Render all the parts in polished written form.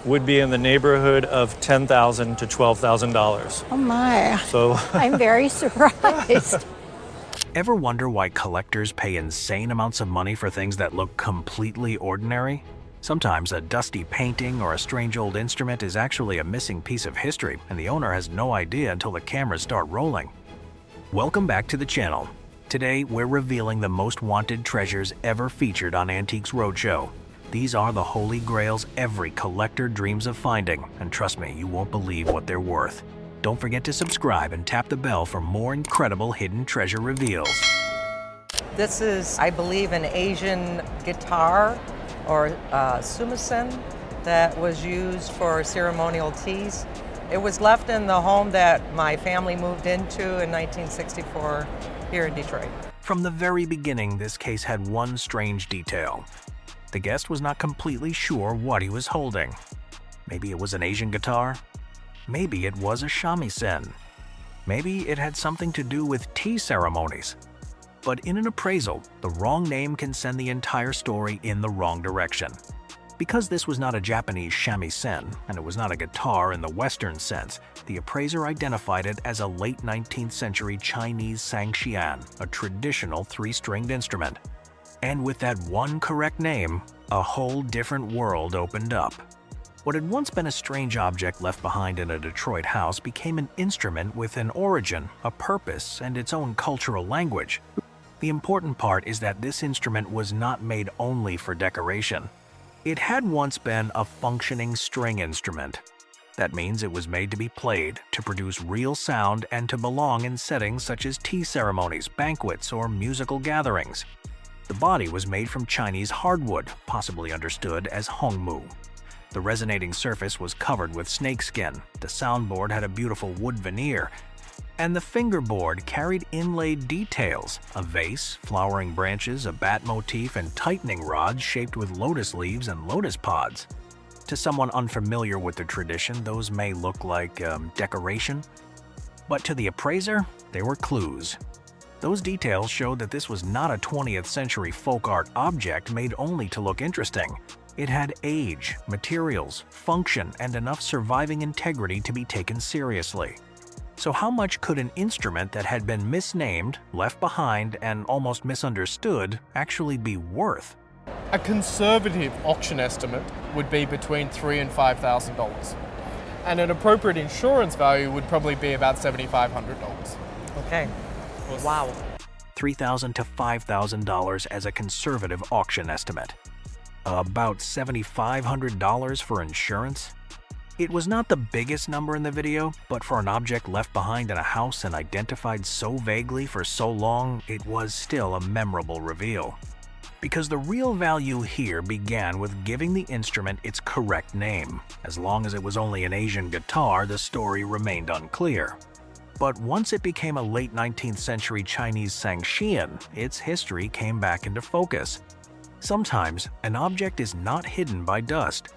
would be in the neighborhood of $10,000 to $12,000. Oh my. So I'm very surprised. Ever wonder why collectors pay insane amounts of money for things that look completely ordinary? Sometimes a dusty painting or a strange old instrument is actually a missing piece of history, and the owner has no idea until the cameras start rolling. Welcome back to the channel. Today, we're revealing the most wanted treasures ever featured on Antiques Roadshow. These are the holy grails every collector dreams of finding, and trust me, you won't believe what they're worth. Don't forget to subscribe and tap the bell for more incredible hidden treasure reveals. This is, I believe, an Asian guitar or sumisen that was used for ceremonial teas. It was left in the home that my family moved into in 1964 here in Detroit. From the very beginning, this case had one strange detail. The guest was not completely sure what he was holding. Maybe it was an Asian guitar? Maybe it was a shamisen. Maybe it had something to do with tea ceremonies. But in an appraisal, the wrong name can send the entire story in the wrong direction. Because this was not a Japanese shamisen, and it was not a guitar in the Western sense, the appraiser identified it as a late 19th century Chinese sangxian, a traditional three-stringed instrument. And with that one correct name, a whole different world opened up. What had once been a strange object left behind in a Detroit house became an instrument with an origin, a purpose, and its own cultural language. The important part is that this instrument was not made only for decoration. It had once been a functioning string instrument. That means it was made to be played, to produce real sound, and to belong in settings such as tea ceremonies, banquets, or musical gatherings. The body was made from Chinese hardwood, possibly understood as hongmu. The resonating surface was covered with snakeskin, the soundboard had a beautiful wood veneer, and the fingerboard carried inlaid details, a vase, flowering branches, a bat motif, and tightening rods shaped with lotus leaves and lotus pods. To someone unfamiliar with the tradition, those may look like decoration, but to the appraiser, they were clues. Those details showed that this was not a 20th century folk art object made only to look interesting. It had age, materials, function, and enough surviving integrity to be taken seriously. So how much could an instrument that had been misnamed, left behind, and almost misunderstood actually be worth? A conservative auction estimate would be between $3,000 and $5,000. And an appropriate insurance value would probably be about $7,500. Okay. Wow. $3,000 to $5,000 as a conservative auction estimate. About $7,500 for insurance? It was not the biggest number in the video, but for an object left behind in a house and identified so vaguely for so long, it was still a memorable reveal. Because the real value here began with giving the instrument its correct name. As long as it was only an Asian guitar, the story remained unclear. But once it became a late 19th century Chinese sangxian, its history came back into focus. Sometimes, an object is not hidden by dust.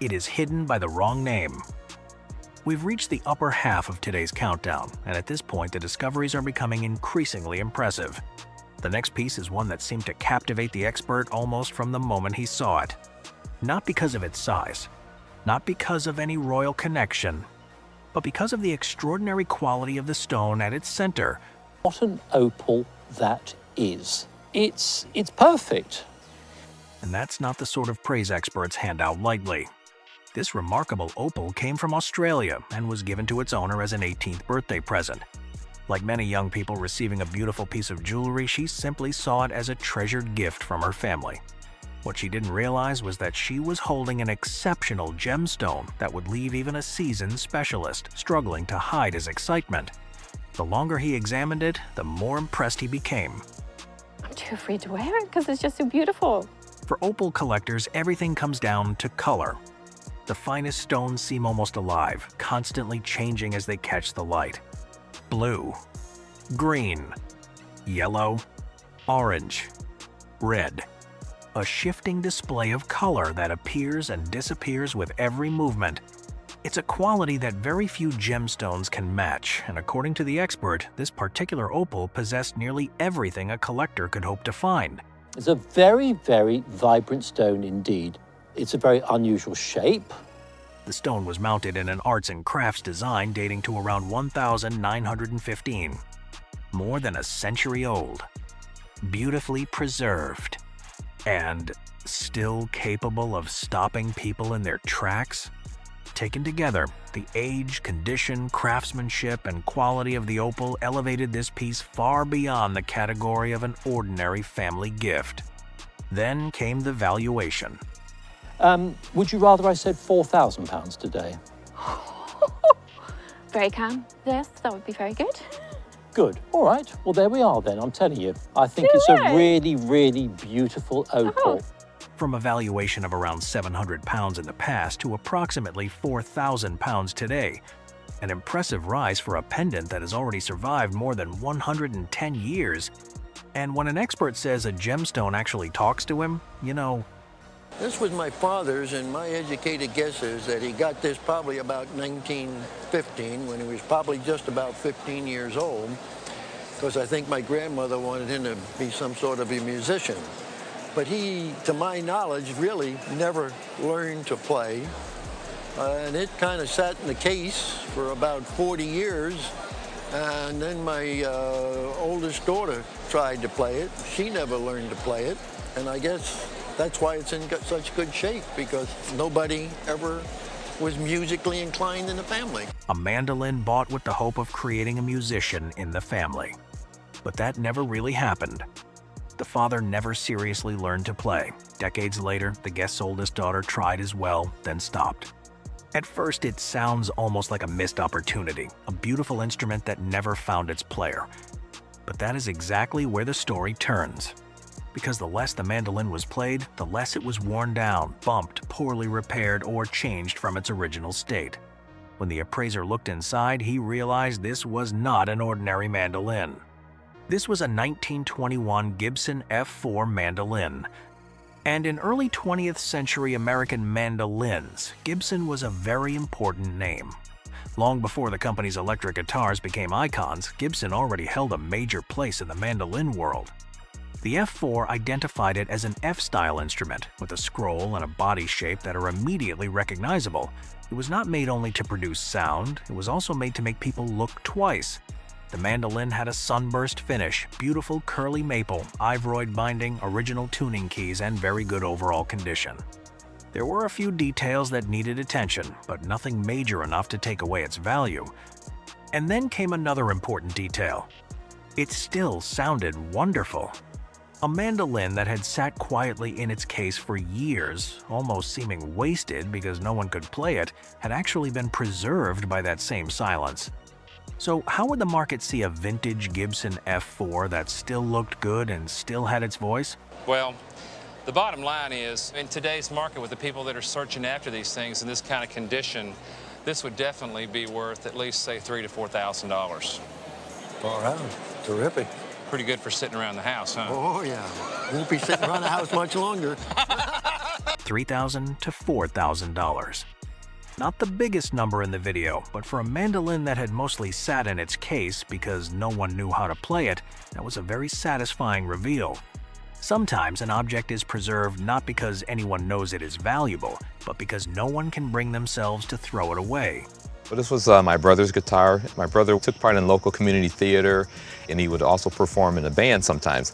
It is hidden by the wrong name. We've reached the upper half of today's countdown, and at this point the discoveries are becoming increasingly impressive. The next piece is one that seemed to captivate the expert almost from the moment he saw it. Not because of its size, not because of any royal connection, but because of the extraordinary quality of the stone at its center. What an opal that is. It's perfect. And that's not the sort of praise experts hand out lightly. This remarkable opal came from Australia and was given to its owner as an 18th birthday present. Like many young people receiving a beautiful piece of jewelry, she simply saw it as a treasured gift from her family. What she didn't realize was that she was holding an exceptional gemstone that would leave even a seasoned specialist struggling to hide his excitement. The longer he examined it, the more impressed he became. I'm too afraid to wear it because it's just so beautiful. For opal collectors, everything comes down to color. The finest stones seem almost alive, constantly changing as they catch the light. Blue, green, yellow, orange, red. A shifting display of color that appears and disappears with every movement. It's a quality that very few gemstones can match, and according to the expert, this particular opal possessed nearly everything a collector could hope to find. It's a very, very vibrant stone indeed. It's a very unusual shape. The stone was mounted in an arts and crafts design dating to around 1915. More than a century old, beautifully preserved, and still capable of stopping people in their tracks. Taken together, the age, condition, craftsmanship, and quality of the opal elevated this piece far beyond the category of an ordinary family gift. Then came the valuation. Would you rather I said £4,000 today? Very calm. Yes, that would be very good. Good. All right. Well, there we are then. I'm telling you. I think it's a really, really beautiful opal. From a valuation of around £700 in the past to approximately £4,000 today. An impressive rise for a pendant that has already survived more than 110 years. And when an expert says a gemstone actually talks to him, you know, this was my father's, and my educated guess is that he got this probably about 1915, when he was probably just about 15 years old, because I think my grandmother wanted him to be some sort of a musician. But he, to my knowledge, really never learned to play. And it kind of sat in the case for about 40 years. And then my oldest daughter tried to play it. She never learned to play it. And I guess that's why it's in such good shape, because nobody ever was musically inclined in the family. A mandolin bought with the hope of creating a musician in the family. But that never really happened. The father never seriously learned to play. Decades later, the guest's oldest daughter tried as well, then stopped. At first, it sounds almost like a missed opportunity, a beautiful instrument that never found its player. But that is exactly where the story turns. Because the less the mandolin was played, the less it was worn down, bumped, poorly repaired, or changed from its original state. When the appraiser looked inside, he realized this was not an ordinary mandolin. This was a 1921 Gibson F4 mandolin. And in early 20th century American mandolins, Gibson was a very important name. Long before the company's electric guitars became icons, Gibson already held a major place in the mandolin world. The F4 identified it as an F-style instrument, with a scroll and a body shape that are immediately recognizable. It was not made only to produce sound, it was also made to make people look twice. The mandolin had a sunburst finish, beautiful curly maple, ivory binding, original tuning keys, and very good overall condition. There were a few details that needed attention, but nothing major enough to take away its value. And then came another important detail. It still sounded wonderful. A mandolin that had sat quietly in its case for years, almost seeming wasted because no one could play it, had actually been preserved by that same silence. So how would the market see a vintage Gibson F4 that still looked good and still had its voice? Well, the bottom line is, in today's market with the people that are searching after these things in this kind of condition, this would definitely be worth at least, say, $3,000 to $4,000. Far out. Terrific. Pretty good for sitting around the house, huh? Oh, yeah. Won't be sitting around the house much longer. $3,000 to $4,000. Not the biggest number in the video, but for a mandolin that had mostly sat in its case because no one knew how to play it, that was a very satisfying reveal. Sometimes an object is preserved not because anyone knows it is valuable, but because no one can bring themselves to throw it away. Well, this was my brother's guitar. My brother took part in local community theater, and he would also perform in a band sometimes.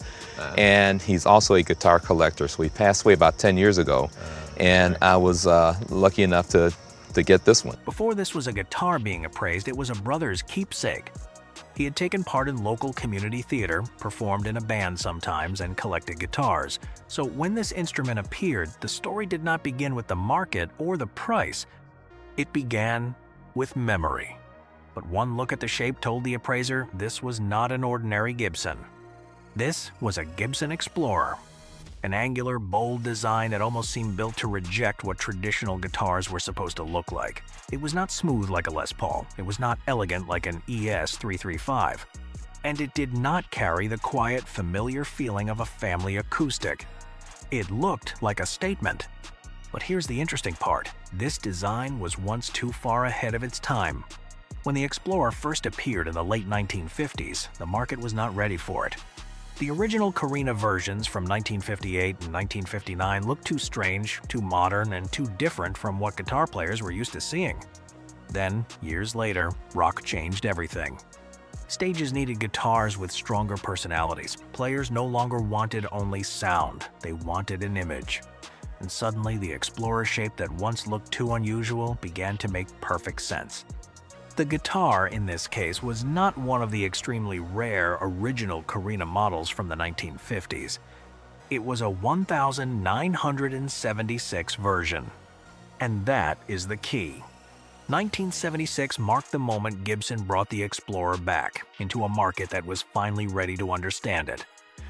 And he's also a guitar collector, so he passed away about 10 years ago. And I was lucky enough to get this one. Before this was a guitar being appraised, it was a brother's keepsake. He had taken part in local community theater, performed in a band sometimes, and collected guitars. So when this instrument appeared, the story did not begin with the market or the price. It began with memory. But one look at the shape told the appraiser this was not an ordinary Gibson. This was a Gibson Explorer. An angular, bold design that almost seemed built to reject what traditional guitars were supposed to look like. It was not smooth like a Les Paul. It was not elegant like an ES-335. And it did not carry the quiet, familiar feeling of a family acoustic. It looked like a statement. But here's the interesting part. This design was once too far ahead of its time. When the Explorer first appeared in the late 1950s, the market was not ready for it. The original Korina versions from 1958 and 1959 looked too strange, too modern, and too different from what guitar players were used to seeing. Then, years later, rock changed everything. Stages needed guitars with stronger personalities. Players no longer wanted only sound, they wanted an image. And suddenly, the Explorer shape that once looked too unusual began to make perfect sense. The guitar, in this case, was not one of the extremely rare original Korina models from the 1950s. It was a 1976 version. And that is the key. 1976 marked the moment Gibson brought the Explorer back into a market that was finally ready to understand it.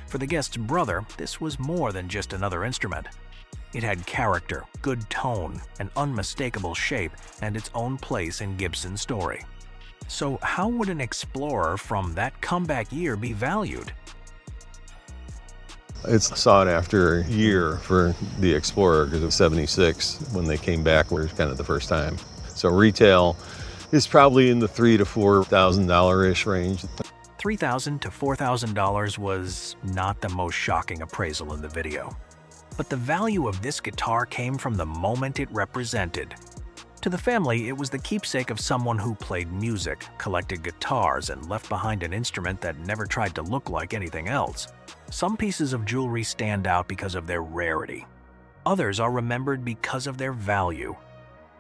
For the guest's brother, this was more than just another instrument. It had character, good tone, an unmistakable shape, and its own place in Gibson's story. So how would an Explorer from that comeback year be valued? It's sought after year for the Explorer because of '76 when they came back was kind of the first time. So retail is probably in the $3,000 to $4,000-ish range. $3,000 to $4,000 was not the most shocking appraisal in the video. But the value of this guitar came from the moment it represented. To the family, it was the keepsake of someone who played music, collected guitars, and left behind an instrument that never tried to look like anything else. Some pieces of jewelry stand out because of their rarity. Others are remembered because of their value.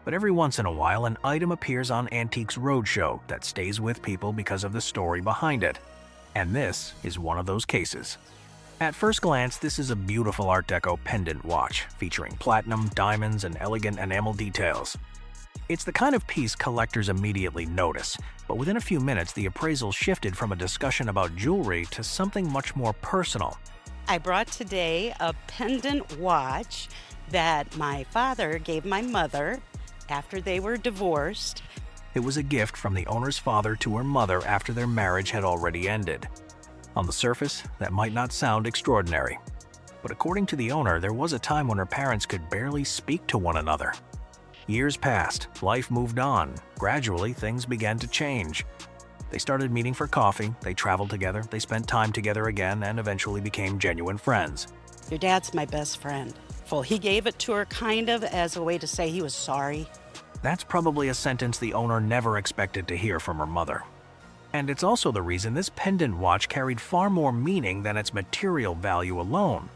But every once in a while, an item appears on Antiques Roadshow that stays with people because of the story behind it. And this is one of those cases. At first glance, this is a beautiful Art Deco pendant watch, featuring platinum, diamonds, and elegant enamel details. It's the kind of piece collectors immediately notice, but within a few minutes, the appraisal shifted from a discussion about jewelry to something much more personal. I brought today a pendant watch that my father gave my mother after they were divorced. It was a gift from the owner's father to her mother after their marriage had already ended. On the surface, that might not sound extraordinary. But according to the owner, there was a time when her parents could barely speak to one another. Years passed, life moved on. Gradually, things began to change. They started meeting for coffee, they traveled together, they spent time together again, and eventually became genuine friends. Your dad's my best friend. Well, he gave it to her kind of as a way to say he was sorry. That's probably a sentence the owner never expected to hear from her mother. And it's also the reason this pendant watch carried far more meaning than its material value alone.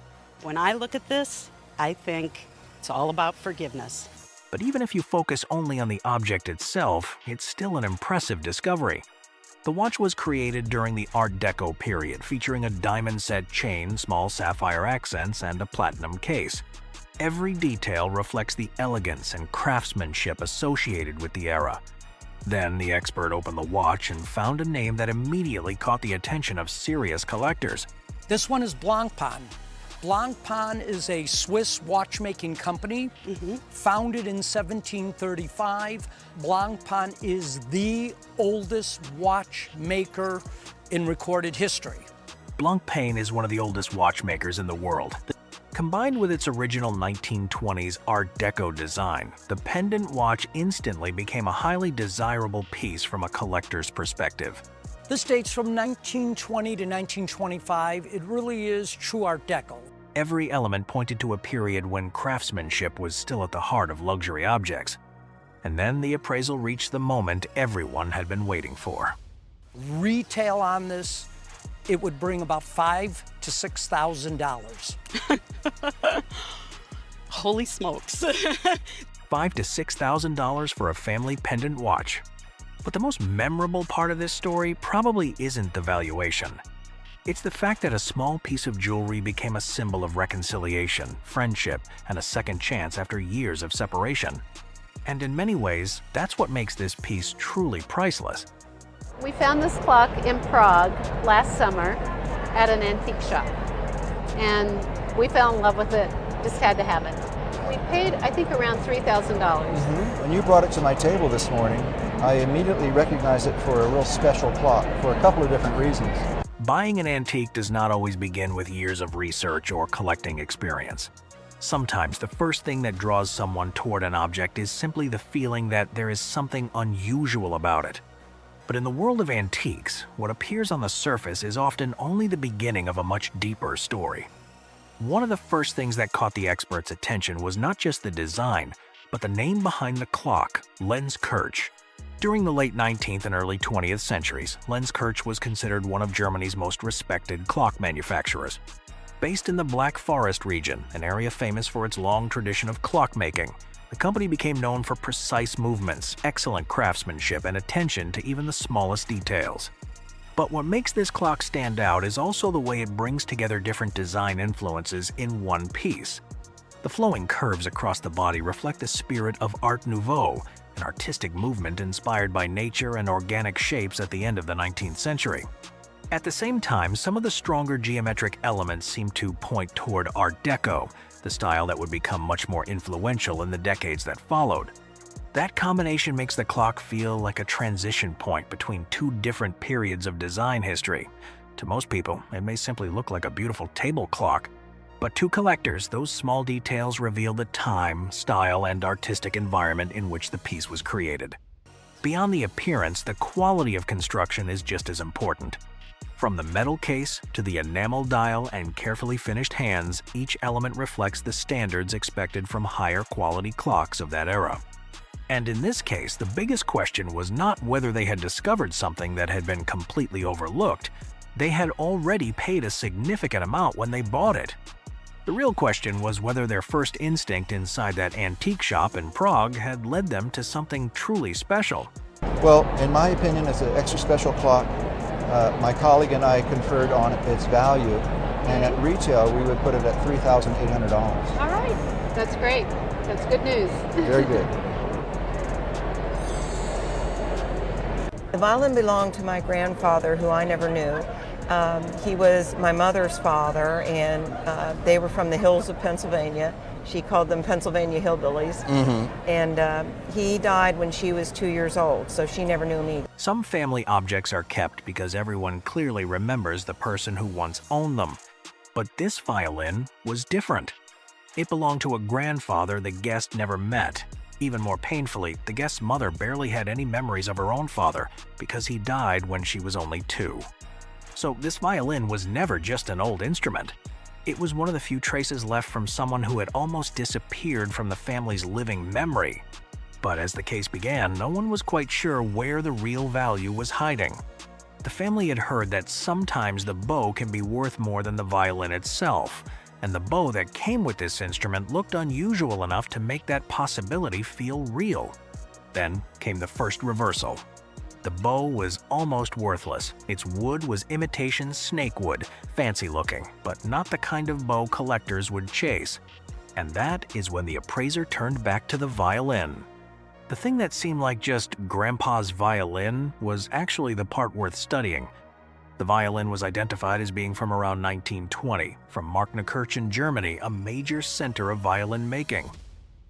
When I look at this, I think it's all about forgiveness. But even if you focus only on the object itself, it's still an impressive discovery. The watch was created during the Art Deco period, featuring a diamond-set chain, small sapphire accents, and a platinum case. Every detail reflects the elegance and craftsmanship associated with the era. Then the expert opened the watch and found a name that immediately caught the attention of serious collectors. This one is BLANCPAIN. BLANCPAIN is a Swiss watchmaking company, founded in 1735. BLANCPAIN is the oldest watchmaker in recorded history. BLANCPAIN is one of the oldest watchmakers in the world. Combined with its original 1920s Art Deco design, the pendant watch instantly became a highly desirable piece from a collector's perspective. This dates from 1920 to 1925. It really is true Art Deco. Every element pointed to a period when craftsmanship was still at the heart of luxury objects. And then the appraisal reached the moment everyone had been waiting for. Retail on this, it would bring about $5,000 to $6,000. Holy smokes. $5,000 to $6,000 for a family pendant watch. But the most memorable part of this story probably isn't the valuation. It's the fact that a small piece of jewelry became a symbol of reconciliation, friendship, and a second chance after years of separation. And in many ways, that's what makes this piece truly priceless. We found this clock in Prague last summer at an antique shop, and we fell in love with it, just had to have it. We paid, I think, around $3,000. When you brought it to my table this morning, I immediately recognized it for a real special clock for a couple of different reasons. Buying an antique does not always begin with years of research or collecting experience. Sometimes the first thing that draws someone toward an object is simply the feeling that there is something unusual about it. But in the world of antiques, what appears on the surface is often only the beginning of a much deeper story. One of the first things that caught the experts' attention was not just the design, but the name behind the clock, LENZKIRCH. During the late 19th and early 20th centuries, LENZKIRCH was considered one of Germany's most respected clock manufacturers. Based in the Black Forest region, an area famous for its long tradition of clockmaking, the company became known for precise movements, excellent craftsmanship, and attention to even the smallest details. But what makes this clock stand out is also the way it brings together different design influences in one piece. The flowing curves across the body reflect the spirit of Art Nouveau, an artistic movement inspired by nature and organic shapes at the end of the 19th century. At the same time, some of the stronger geometric elements seem to point toward Art Deco, the style that would become much more influential in the decades that followed. That combination makes the clock feel like a transition point between two different periods of design history. To most people, it may simply look like a beautiful table clock, but to collectors, those small details reveal the time, style, and artistic environment in which the piece was created. Beyond the appearance, the quality of construction is just as important. From the metal case to the enamel dial and carefully finished hands, each element reflects the standards expected from higher quality clocks of that era. And in this case, the biggest question was not whether they had discovered something that had been completely overlooked. They had already paid a significant amount when they bought it. The real question was whether their first instinct inside that antique shop in Prague had led them to something truly special. Well, in my opinion, it's an extra special clock. My colleague and I conferred on its value, and at retail we would put it at $3,800. All right, that's great. That's good news. Very good. The violin belonged to my grandfather, who I never knew. He was my mother's father, and they were from the hills of Pennsylvania. She called them Pennsylvania hillbillies. And he died when she was 2 years old, so she never knew me. Some family objects are kept because everyone clearly remembers the person who once owned them. But this violin was different. It belonged to a grandfather the guest never met. Even more painfully, the guest's mother barely had any memories of her own father because he died when she was only 2. So this violin was never just an old instrument. It was one of the few traces left from someone who had almost disappeared from the family's living memory. But as the case began, no one was quite sure where the real value was hiding. The family had heard that sometimes the bow can be worth more than the violin itself, and the bow that came with this instrument looked unusual enough to make that possibility feel real. Then came the first reversal. The bow was almost worthless. Its wood was imitation snakewood, fancy looking, but not the kind of bow collectors would chase. And that is when the appraiser turned back to the violin. The thing that seemed like just Grandpa's violin was actually the part worth studying. The violin was identified as being from around 1920, from Marknenkirch in Germany, a major center of violin making.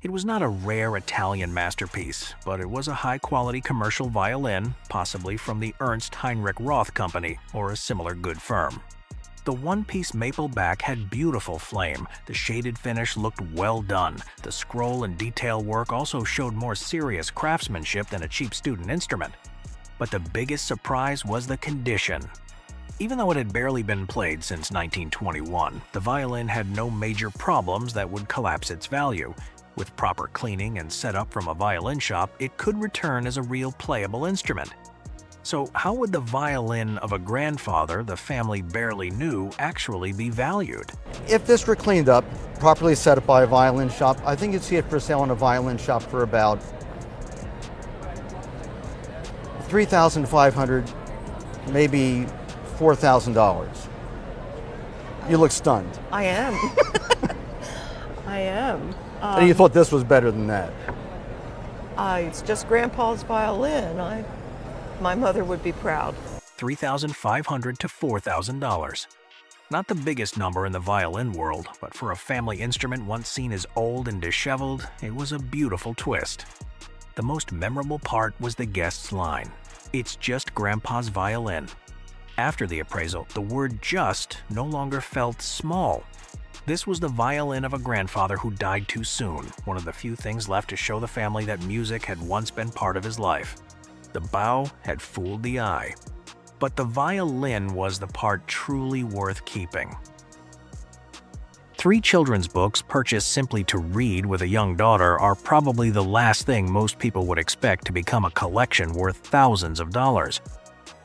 It was not a rare Italian masterpiece, but it was a high-quality commercial violin, possibly from the Ernst Heinrich Roth Company or a similar good firm. The one-piece maple back had beautiful flame, the shaded finish looked well done, the scroll and detail work also showed more serious craftsmanship than a cheap student instrument. But the biggest surprise was the condition. Even though it had barely been played since 1921, the violin had no major problems that would collapse its value. With proper cleaning and setup from a violin shop, it could return as a real playable instrument. So how would the violin of a grandfather the family barely knew actually be valued? If this were cleaned up, properly set up by a violin shop, I think you'd see it for sale in a violin shop for about $3,500, maybe $4,000. You look stunned. I am. I am. And you thought this was better than that. It's just Grandpa's violin. My mother would be proud. $3,500 to $4,000. Not the biggest number in the violin world, but for a family instrument once seen as old and disheveled, it was a beautiful twist. The most memorable part was the guest's line, "It's just Grandpa's violin." After the appraisal, the word "just" no longer felt small. This was the violin of a grandfather who died too soon, one of the few things left to show the family that music had once been part of his life. The bow had fooled the eye. But the violin was the part truly worth keeping. 3 children's books purchased simply to read with a young daughter are probably the last thing most people would expect to become a collection worth thousands of dollars.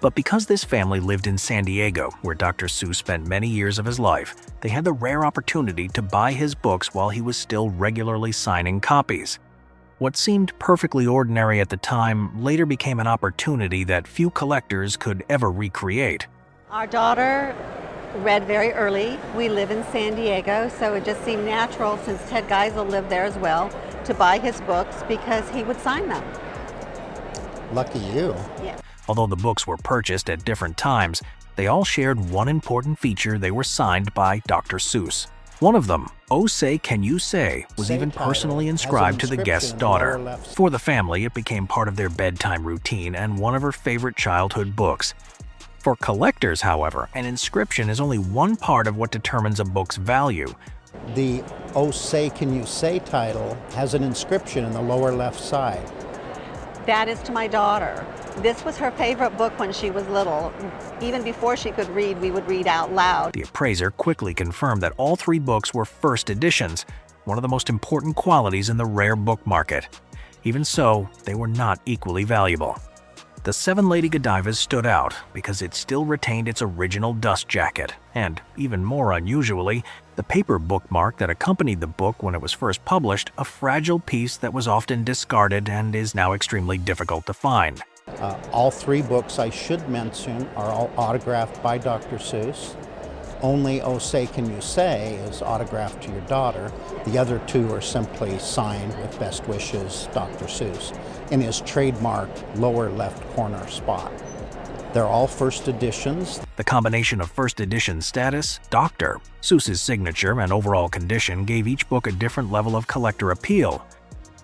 But because this family lived in San Diego, where Dr. Seuss spent many years of his life, they had the rare opportunity to buy his books while he was still regularly signing copies. What seemed perfectly ordinary at the time later became an opportunity that few collectors could ever recreate. Our daughter read very early. We live in San Diego, so it just seemed natural, since Ted Geisel lived there as well, to buy his books because he would sign them. Lucky you. Yeah. Although the books were purchased at different times, they all shared one important feature: they were signed by Dr. Seuss. One of them, "Oh Say Can You Say," was even personally inscribed to the guest's daughter. For the family, it became part of their bedtime routine and one of her favorite childhood books. For collectors, however, an inscription is only one part of what determines a book's value. The "Oh Say Can You Say" title has an inscription in the lower left side. That is to my daughter. This was her favorite book when she was little. Even before she could read, we would read out loud. The appraiser quickly confirmed that all 3 books were first editions, one of the most important qualities in the rare book market. Even so, they were not equally valuable. The Seven Lady Godivas stood out because it still retained its original dust jacket, and, even more unusually, the paper bookmark that accompanied the book when it was first published, a fragile piece that was often discarded and is now extremely difficult to find. All 3 books, I should mention, are all autographed by Dr. Seuss. Only "Oh Say Can You Say" is autographed to your daughter. The other 2 are simply signed with "Best Wishes, Dr. Seuss" in his trademark lower left corner spot. They're all first editions. The combination of first edition status, Dr. Seuss's signature, and overall condition gave each book a different level of collector appeal.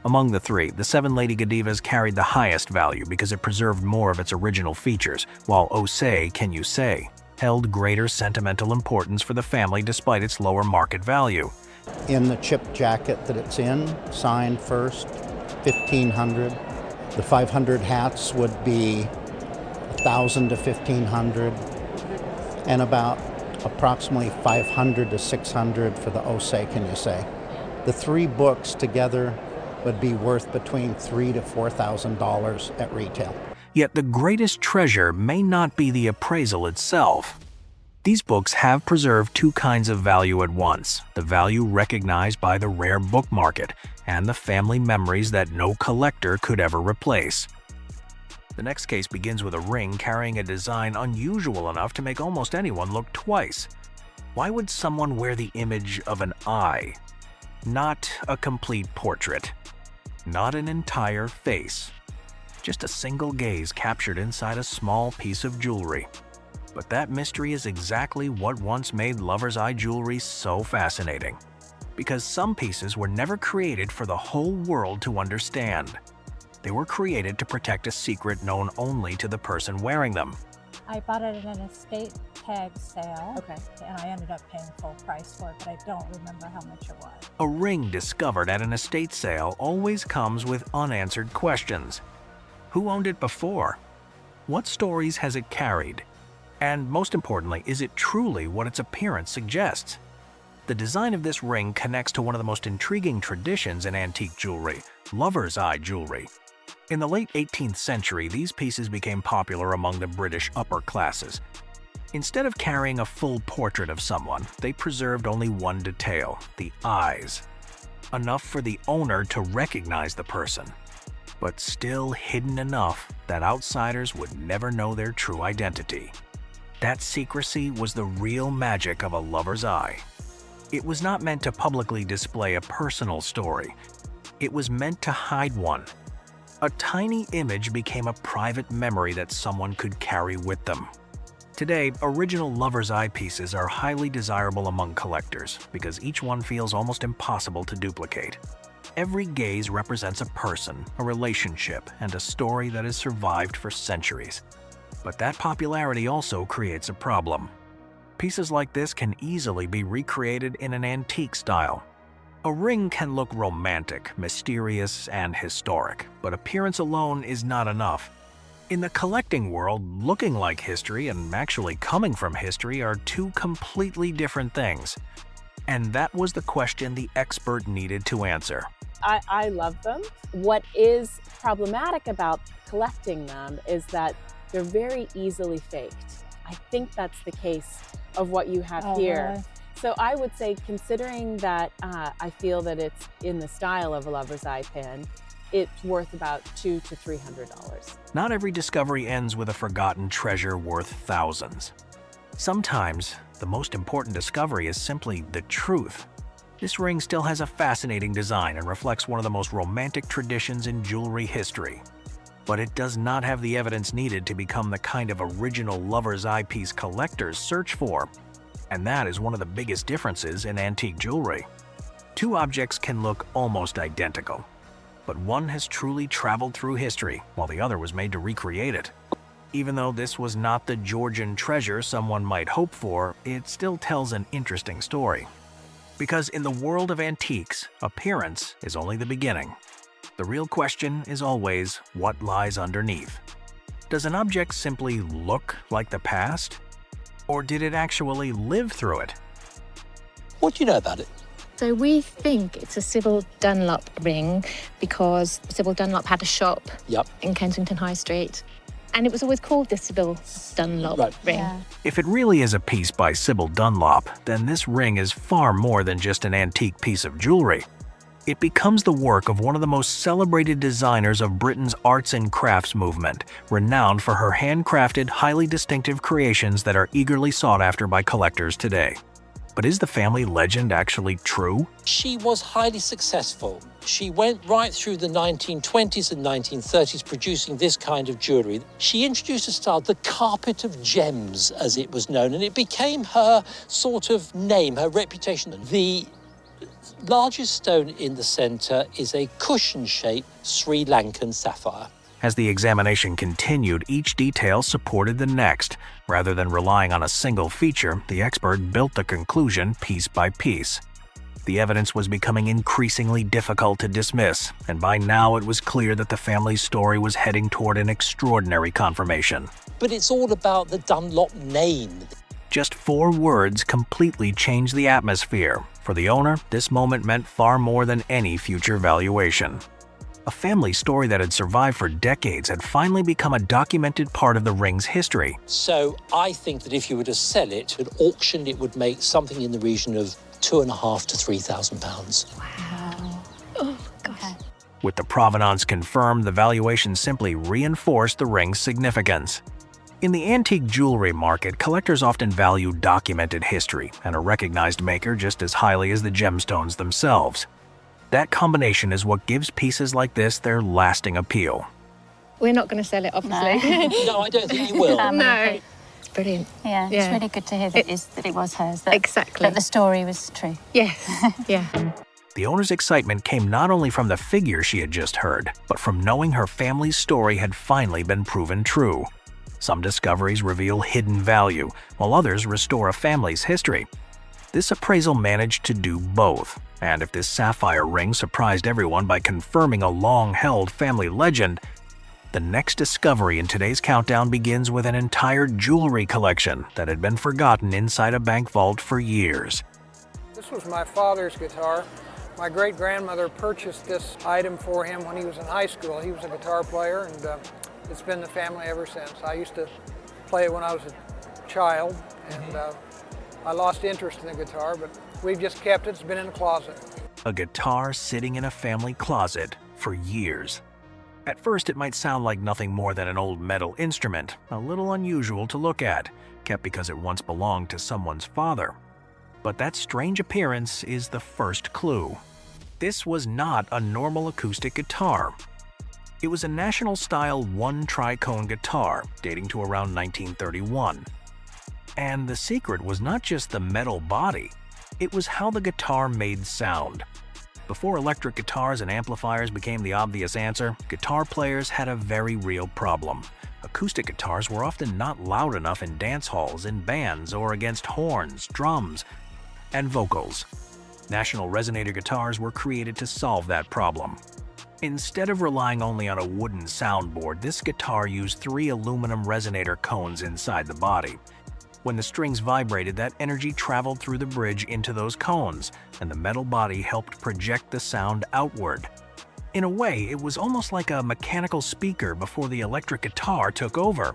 Among the 3, the Seven Lady Godivas carried the highest value because it preserved more of its original features, while "Oh Say Can You Say" held greater sentimental importance for the family despite its lower market value. In the chip jacket that it's in, signed first, $1,500. The 500 hats would be $1,000 to $1,500, and about approximately $500 to $600 for the "Oh Say Can You Say." The 3 books together would be worth between $3,000 to $4,000 at retail. Yet the greatest treasure may not be the appraisal itself. These books have preserved 2 kinds of value at once: the value recognized by the rare book market and the family memories that no collector could ever replace. The next case begins with a ring carrying a design unusual enough to make almost anyone look twice. Why would someone wear the image of an eye? Not a complete portrait. Not an entire face. Just a single gaze captured inside a small piece of jewelry. But that mystery is exactly what once made lover's eye jewelry so fascinating. Because some pieces were never created for the whole world to understand. They were created to protect a secret known only to the person wearing them. I bought it at an estate tag sale, and I ended up paying full price for it, but I don't remember how much it was. A ring discovered at an estate sale always comes with unanswered questions. Who owned it before? What stories has it carried? And most importantly, is it truly what its appearance suggests? The design of this ring connects to one of the most intriguing traditions in antique jewelry, lover's eye jewelry. In the late 18th century, these pieces became popular among the British upper classes. Instead of carrying a full portrait of someone, they preserved only one detail, the eyes. Enough for the owner to recognize the person, but still hidden enough that outsiders would never know their true identity. That secrecy was the real magic of a lover's eye. It was not meant to publicly display a personal story. It was meant to hide one. A tiny image became a private memory that someone could carry with them. Today, original lover's eye pieces are highly desirable among collectors because each one feels almost impossible to duplicate. Every gaze represents a person, a relationship, and a story that has survived for centuries. But that popularity also creates a problem. Pieces like this can easily be recreated in an antique style. A ring can look romantic, mysterious, and historic, but appearance alone is not enough. In the collecting world, looking like history and actually coming from history are two completely different things. And that was the question the expert needed to answer. I love them. What is problematic about collecting them is that they're very easily faked. I think that's the case of what you have here. Really? So I would say, considering that I feel that it's in the style of a lover's eye pin, it's worth about $200 to $300. Not every discovery ends with a forgotten treasure worth thousands. Sometimes, the most important discovery is simply the truth. This ring still has a fascinating design and reflects one of the most romantic traditions in jewelry history. But it does not have the evidence needed to become the kind of original lover's eyepiece collectors search for. And that is one of the biggest differences in antique jewelry. Two objects can look almost identical, but one has truly traveled through history while the other was made to recreate it. Even though this was not the Georgian treasure someone might hope for, it still tells an interesting story. Because in the world of antiques, appearance is only the beginning. The real question is always what lies underneath. Does an object simply look like the past? Or did it actually live through it? What do you know about it? So we think it's a Sybil Dunlop ring because Sybil Dunlop had a shop in Kensington High Street. And it was always called the Sybil Dunlop ring. Yeah. If it really is a piece by Sybil Dunlop, then this ring is far more than just an antique piece of jewelry. It becomes the work of one of the most celebrated designers of Britain's arts and crafts movement, renowned for her handcrafted, highly distinctive creations that are eagerly sought after by collectors today. But is the family legend actually true? She was highly successful. She went right through the 1920s and 1930s producing this kind of jewelry. She introduced a style, the carpet of gems, as it was known, and it became her sort of name, her reputation. The largest stone in the center is a cushion-shaped Sri Lankan sapphire. As the examination continued, each detail supported the next. Rather than relying on a single feature, the expert built the conclusion piece by piece. The evidence was becoming increasingly difficult to dismiss, and by now it was clear that the family's story was heading toward an extraordinary confirmation. But it's all about the Dunlop name. Just 4 words completely changed the atmosphere. For the owner, this moment meant far more than any future valuation. A family story that had survived for decades had finally become a documented part of the ring's history. So I think that if you were to sell it at auction, it would make something in the region of £2,500 to £3,000. Wow. Oh, gosh. With the provenance confirmed, the valuation simply reinforced the ring's significance. In the antique jewelry market, collectors often value documented history and a recognized maker just as highly as the gemstones themselves. That combination is what gives pieces like this their lasting appeal. We're not going to sell it, obviously. No, I don't think you will. No. It's brilliant. Yeah, it's really good to hear that it was hers. Exactly. That the story was true. Yes, yeah. The owner's excitement came not only from the figure she had just heard, but from knowing her family's story had finally been proven true. Some discoveries reveal hidden value, while others restore a family's history. This appraisal managed to do both. And if this sapphire ring surprised everyone by confirming a long-held family legend, the next discovery in today's countdown begins with an entire jewelry collection that had been forgotten inside a bank vault for years. This was my father's guitar. My great-grandmother purchased this item for him when he was in high school. He was a guitar player, and it's been the family ever since. I used to play it when I was a child, and I lost interest in the guitar, but we've just kept it. It's been in the closet. A guitar sitting in a family closet for years. At first, it might sound like nothing more than an old metal instrument, a little unusual to look at, kept because it once belonged to someone's father. But that strange appearance is the first clue. This was not a normal acoustic guitar. It was a national-style one-tricone guitar dating to around 1931. And the secret was not just the metal body, it was how the guitar made sound. Before electric guitars and amplifiers became the obvious answer, guitar players had a very real problem. Acoustic guitars were often not loud enough in dance halls, in bands, or against horns, drums, and vocals. National resonator guitars were created to solve that problem. Instead of relying only on a wooden soundboard, this guitar used 3 aluminum resonator cones inside the body. When the strings vibrated, that energy traveled through the bridge into those cones, and the metal body helped project the sound outward. In a way, it was almost like a mechanical speaker before the electric guitar took over.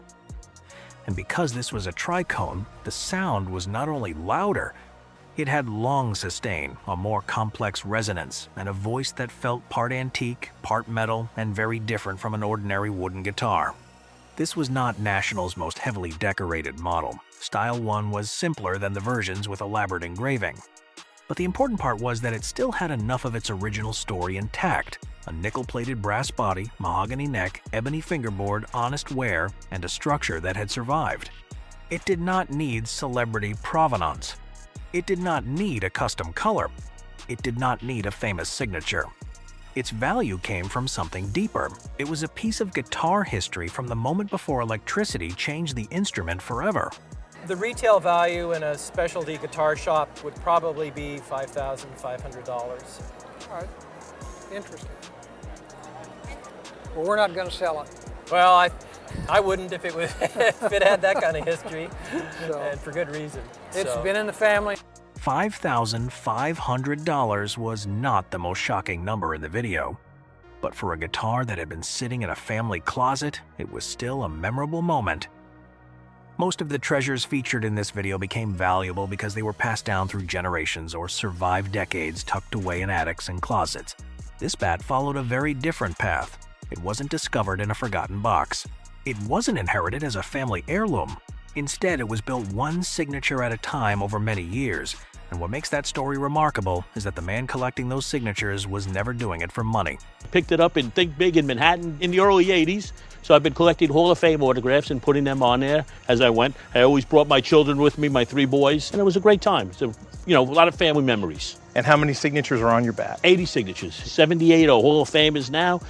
And because this was a tricone, the sound was not only louder, it had long sustain, a more complex resonance, and a voice that felt part antique, part metal, and very different from an ordinary wooden guitar. This was not National's most heavily decorated model. Style 1 was simpler than the versions with elaborate engraving. But the important part was that it still had enough of its original story intact: a nickel-plated brass body, mahogany neck, ebony fingerboard, honest wear, and a structure that had survived. It did not need celebrity provenance. It did not need a custom color. It did not need a famous signature. Its value came from something deeper. It was a piece of guitar history from the moment before electricity changed the instrument forever. The retail value in a specialty guitar shop would probably be $5,500. All right, interesting. Well, we're not going to sell it. Well, I wouldn't if it was if it had that kind of history, and for good reason. It's been in the family. $5,500 was not the most shocking number in the video, but for a guitar that had been sitting in a family closet, it was still a memorable moment. Most of the treasures featured in this video became valuable because they were passed down through generations or survived decades tucked away in attics and closets. This bat followed a very different path. It wasn't discovered in a forgotten box. It wasn't inherited as a family heirloom. Instead, it was built one signature at a time over many years. And what makes that story remarkable is that the man collecting those signatures was never doing it for money. Picked it up in Think Big in Manhattan in the early 80s. So I've been collecting Hall of Fame autographs and putting them on there as I went. I always brought my children with me, my 3 boys, and it was a great time. So, a lot of family memories. And how many signatures are on your bat? 80 signatures. 78 are Hall of Famers now.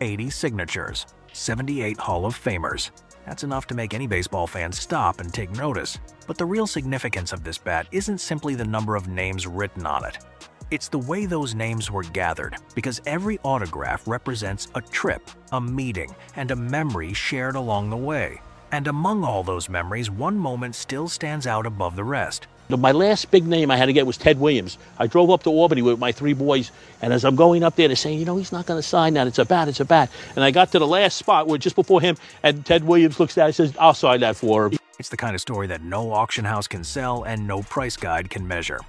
80 signatures, 78 Hall of Famers. That's enough to make any baseball fan stop and take notice. But the real significance of this bat isn't simply the number of names written on it. It's the way those names were gathered, because every autograph represents a trip, a meeting, and a memory shared along the way. And among all those memories, one moment still stands out above the rest. My last big name I had to get was Ted Williams. I drove up to Albany with my 3 boys, and as I'm going up there, they're saying, he's not going to sign that. It's a bat, it's a bat. And I got to the last spot where just before him, and Ted Williams looks at it and says, I'll sign that for him. It's the kind of story that no auction house can sell and no price guide can measure.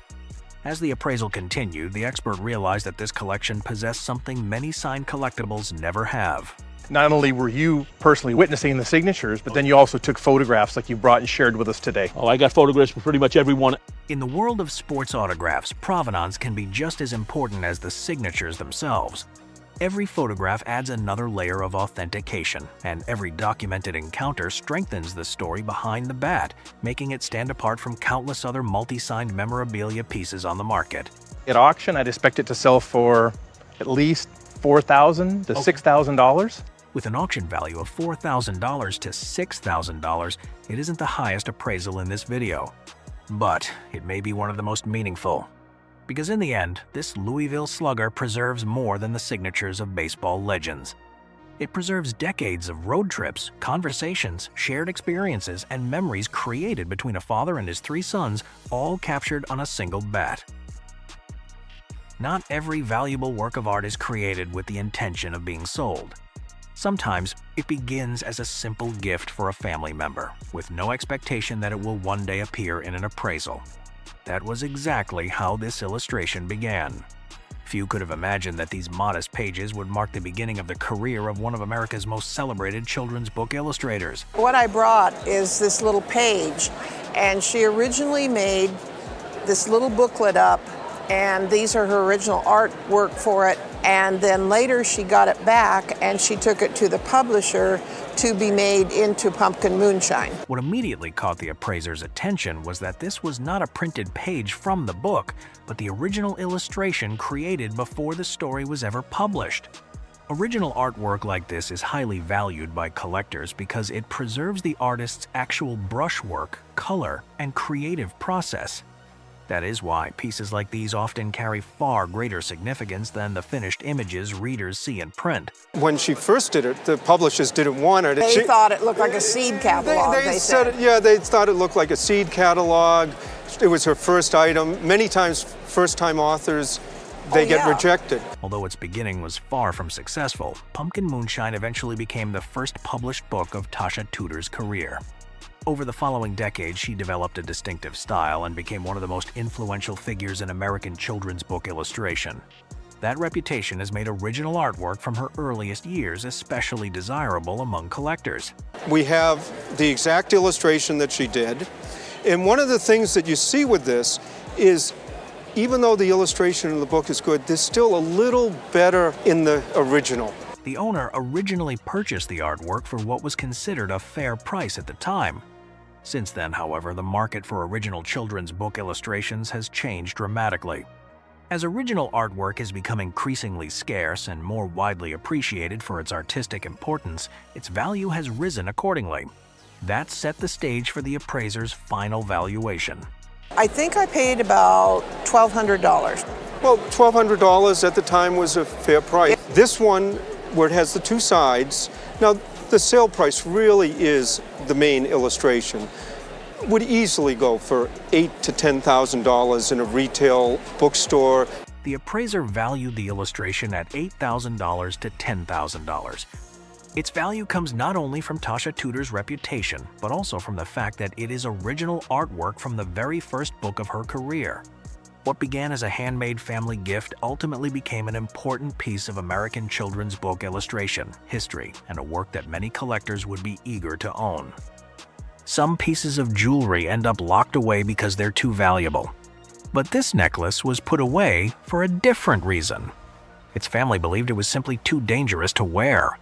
As the appraisal continued, the expert realized that this collection possessed something many signed collectibles never have. Not only were you personally witnessing the signatures, but then you also took photographs like you brought and shared with us today. Oh, I got photographs for pretty much everyone. In the world of sports autographs, provenance can be just as important as the signatures themselves. Every photograph adds another layer of authentication, and every documented encounter strengthens the story behind the bat, making it stand apart from countless other multi-signed memorabilia pieces on the market. At auction, I'd expect it to sell for at least $4,000 to $6,000. With an auction value of $4,000 to $6,000, it isn't the highest appraisal in this video. But it may be one of the most meaningful. Because in the end, this Louisville Slugger preserves more than the signatures of baseball legends. It preserves decades of road trips, conversations, shared experiences, and memories created between a father and his 3 sons, all captured on a single bat. Not every valuable work of art is created with the intention of being sold. Sometimes it begins as a simple gift for a family member, with no expectation that it will one day appear in an appraisal. That was exactly how this illustration began. Few could have imagined that these modest pages would mark the beginning of the career of one of America's most celebrated children's book illustrators. What I brought is this little page, and she originally made this little booklet up, and these are her original artwork for it. And then later she got it back and she took it to the publisher to be made into pumpkin moonshine. What immediately caught the appraiser's attention was that this was not a printed page from the book, but the original illustration created before the story was ever published. Original artwork like this is highly valued by collectors because it preserves the artist's actual brushwork, color, and creative process. That is why pieces like these often carry far greater significance than the finished images readers see in print. When she first did it, the publishers didn't want her. They thought it looked like a seed catalog, they said. Yeah, they thought it looked like a seed catalog. It was her first item. Many times, first-time authors, they get rejected. Although its beginning was far from successful, Pumpkin Moonshine eventually became the first published book of Tasha Tudor's career. Over the following decades, she developed a distinctive style and became one of the most influential figures in American children's book illustration. That reputation has made original artwork from her earliest years especially desirable among collectors. We have the exact illustration that she did. And one of the things that you see with this is, even though the illustration in the book is good, there's still a little better in the original. The owner originally purchased the artwork for what was considered a fair price at the time. Since then, however, the market for original children's book illustrations has changed dramatically. As original artwork has become increasingly scarce and more widely appreciated for its artistic importance, its value has risen accordingly. That set the stage for the appraiser's final valuation. I think I paid about $1,200. Well, $1,200 at the time was a fair price. This one, where it has the two sides, now the sale price really is the main illustration, would easily go for $8,000 to $10,000 in a retail bookstore. The appraiser valued the illustration at $8,000 to $10,000. Its value comes not only from Tasha Tudor's reputation, but also from the fact that it is original artwork from the very first book of her career. What began as a handmade family gift ultimately became an important piece of American children's book illustration, history, and a work that many collectors would be eager to own. Some pieces of jewelry end up locked away because they're too valuable. But this necklace was put away for a different reason. Its family believed it was simply too dangerous to wear.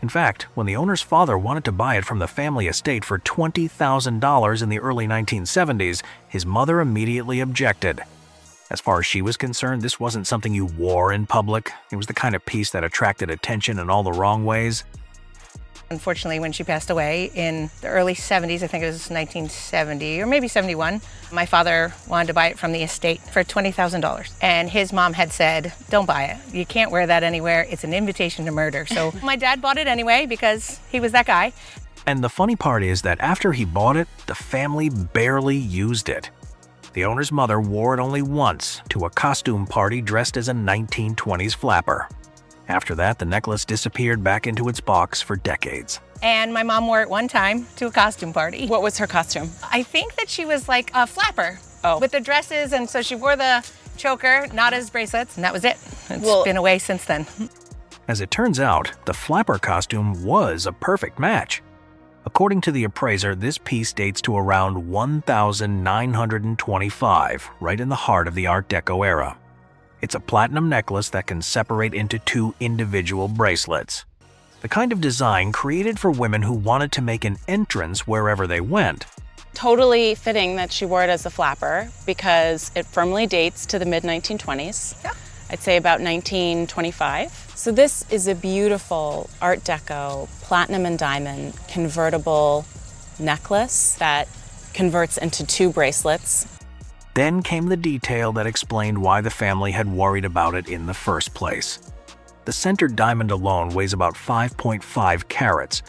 In fact, when the owner's father wanted to buy it from the family estate for $20,000 in the early 1970s, his mother immediately objected. As far as she was concerned, this wasn't something you wore in public. It was the kind of piece that attracted attention in all the wrong ways. Unfortunately, when she passed away in the early 70s, I think it was 1970 or maybe 71, my father wanted to buy it from the estate for $20,000. And his mom had said, don't buy it. You can't wear that anywhere. It's an invitation to murder. So my dad bought it anyway because he was that guy. And the funny part is that after he bought it, the family barely used it. The owner's mother wore it only once to a costume party dressed as a 1920s flapper. After that, the necklace disappeared back into its box for decades. And my mom wore it one time to a costume party. What was her costume? I think that she was like a flapper with the dresses, and so she wore the choker, not as bracelets, and that was it. It's been away since then. As it turns out, the flapper costume was a perfect match. According to the appraiser, this piece dates to around 1925, right in the heart of the Art Deco era. It's a platinum necklace that can separate into two individual bracelets. The kind of design created for women who wanted to make an entrance wherever they went. Totally fitting that she wore it as a flapper because it firmly dates to the mid-1920s. Yeah. I'd say about 1925. So this is a beautiful Art Deco platinum and diamond convertible necklace that converts into two bracelets. Then came the detail that explained why the family had worried about it in the first place. The centered diamond alone weighs about 5.5 carats.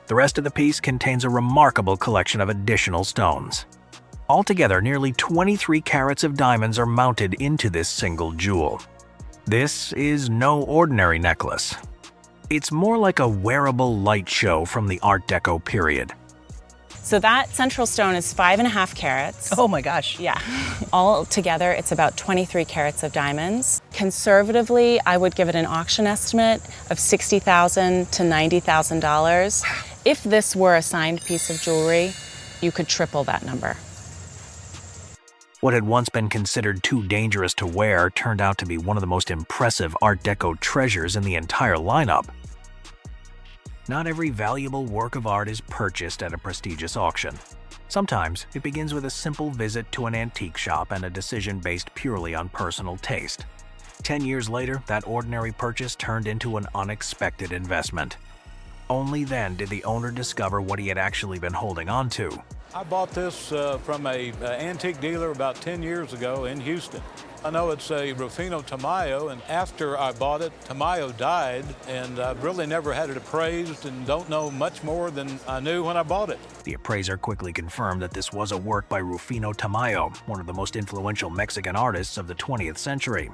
The rest of the piece contains a remarkable collection of additional stones. Altogether, nearly 23 carats of diamonds are mounted into this single jewel. This is no ordinary necklace. It's more like a wearable light show from the Art Deco period. So that central stone is 5.5 carats. Oh my gosh. Yeah. All together, it's about 23 carats of diamonds. Conservatively, I would give it an auction estimate of $60,000 to $90,000. If this were a signed piece of jewelry, you could triple that number. What had once been considered too dangerous to wear turned out to be one of the most impressive Art Deco treasures in the entire lineup. Not every valuable work of art is purchased at a prestigious auction. Sometimes it begins with a simple visit to an antique shop and a decision based purely on personal taste. 10 years later, that ordinary purchase turned into an unexpected investment. Only then did the owner discover what he had actually been holding on to: I bought this from a antique dealer about 10 years ago in Houston. I know it's a Rufino Tamayo, and after I bought it, Tamayo died, and I've really never had it appraised and don't know much more than I knew when I bought it. The appraiser quickly confirmed that this was a work by Rufino Tamayo, one of the most influential Mexican artists of the 20th century.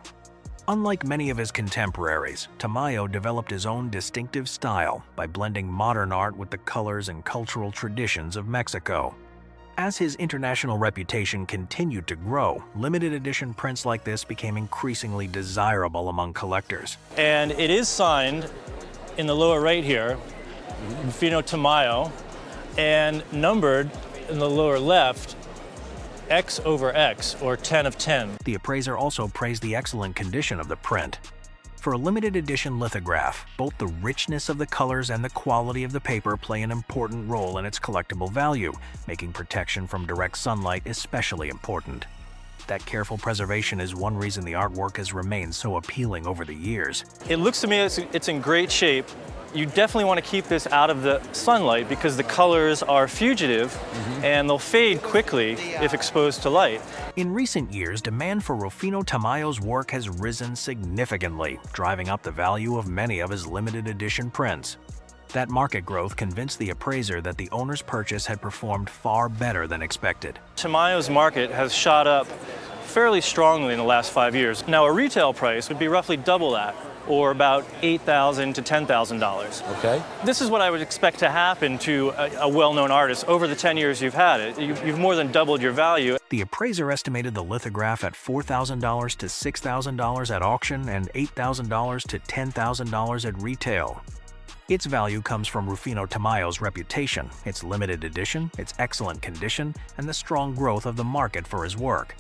Unlike many of his contemporaries, Tamayo developed his own distinctive style by blending modern art with the colors and cultural traditions of Mexico. As his international reputation continued to grow, limited edition prints like this became increasingly desirable among collectors. And it is signed in the lower right here, Rufino Tamayo, and numbered in the lower left, X over X, or 10 of 10. The appraiser also praised the excellent condition of the print. For a limited edition lithograph, both the richness of the colors and the quality of the paper play an important role in its collectible value, making protection from direct sunlight especially important. That careful preservation is one reason the artwork has remained so appealing over the years. It looks to me it's in great shape. You definitely want to keep this out of the sunlight because the colors are fugitive and they'll fade quickly if exposed to light. In recent years, demand for Rufino Tamayo's work has risen significantly, driving up the value of many of his limited edition prints. That market growth convinced the appraiser that the owner's purchase had performed far better than expected. Tamayo's market has shot up fairly strongly in the last 5 years. Now a retail price would be roughly double that, or about $8,000 to $10,000. Okay. This is what I would expect to happen to a well-known artist over the 10 years you've had it. You've more than doubled your value. The appraiser estimated the lithograph at $4,000 to $6,000 at auction and $8,000 to $10,000 at retail. Its value comes from Rufino Tamayo's reputation, its limited edition, its excellent condition, and the strong growth of the market for his work.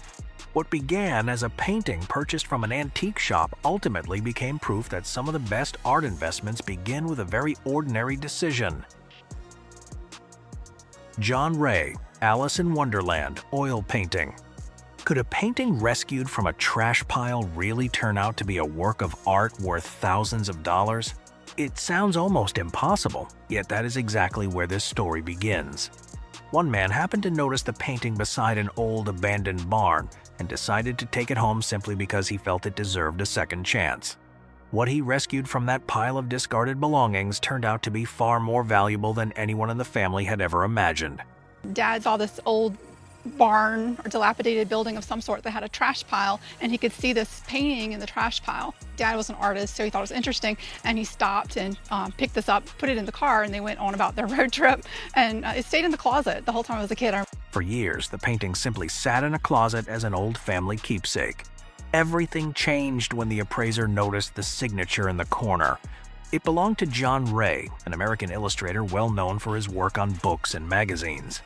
What began as a painting purchased from an antique shop ultimately became proof that some of the best art investments begin with a very ordinary decision. John Ray, Alice in Wonderland, oil painting. Could a painting rescued from a trash pile really turn out to be a work of art worth thousands of dollars? It sounds almost impossible, yet that is exactly where this story begins. One man happened to notice the painting beside an old abandoned barn and decided to take it home simply because he felt it deserved a second chance. What he rescued from that pile of discarded belongings turned out to be far more valuable than anyone in the family had ever imagined. Dad saw this old barn or dilapidated building of some sort that had a trash pile, and he could see this painting in the trash pile. Dad was an artist, so he thought it was interesting, and he stopped and picked this up, put it in the car, and they went on about their road trip, and it stayed in the closet the whole time I was a kid. For years, the painting simply sat in a closet as an old family keepsake. Everything changed when the appraiser noticed the signature in the corner. It belonged to John Ray, an American illustrator well known for his work on books and magazines.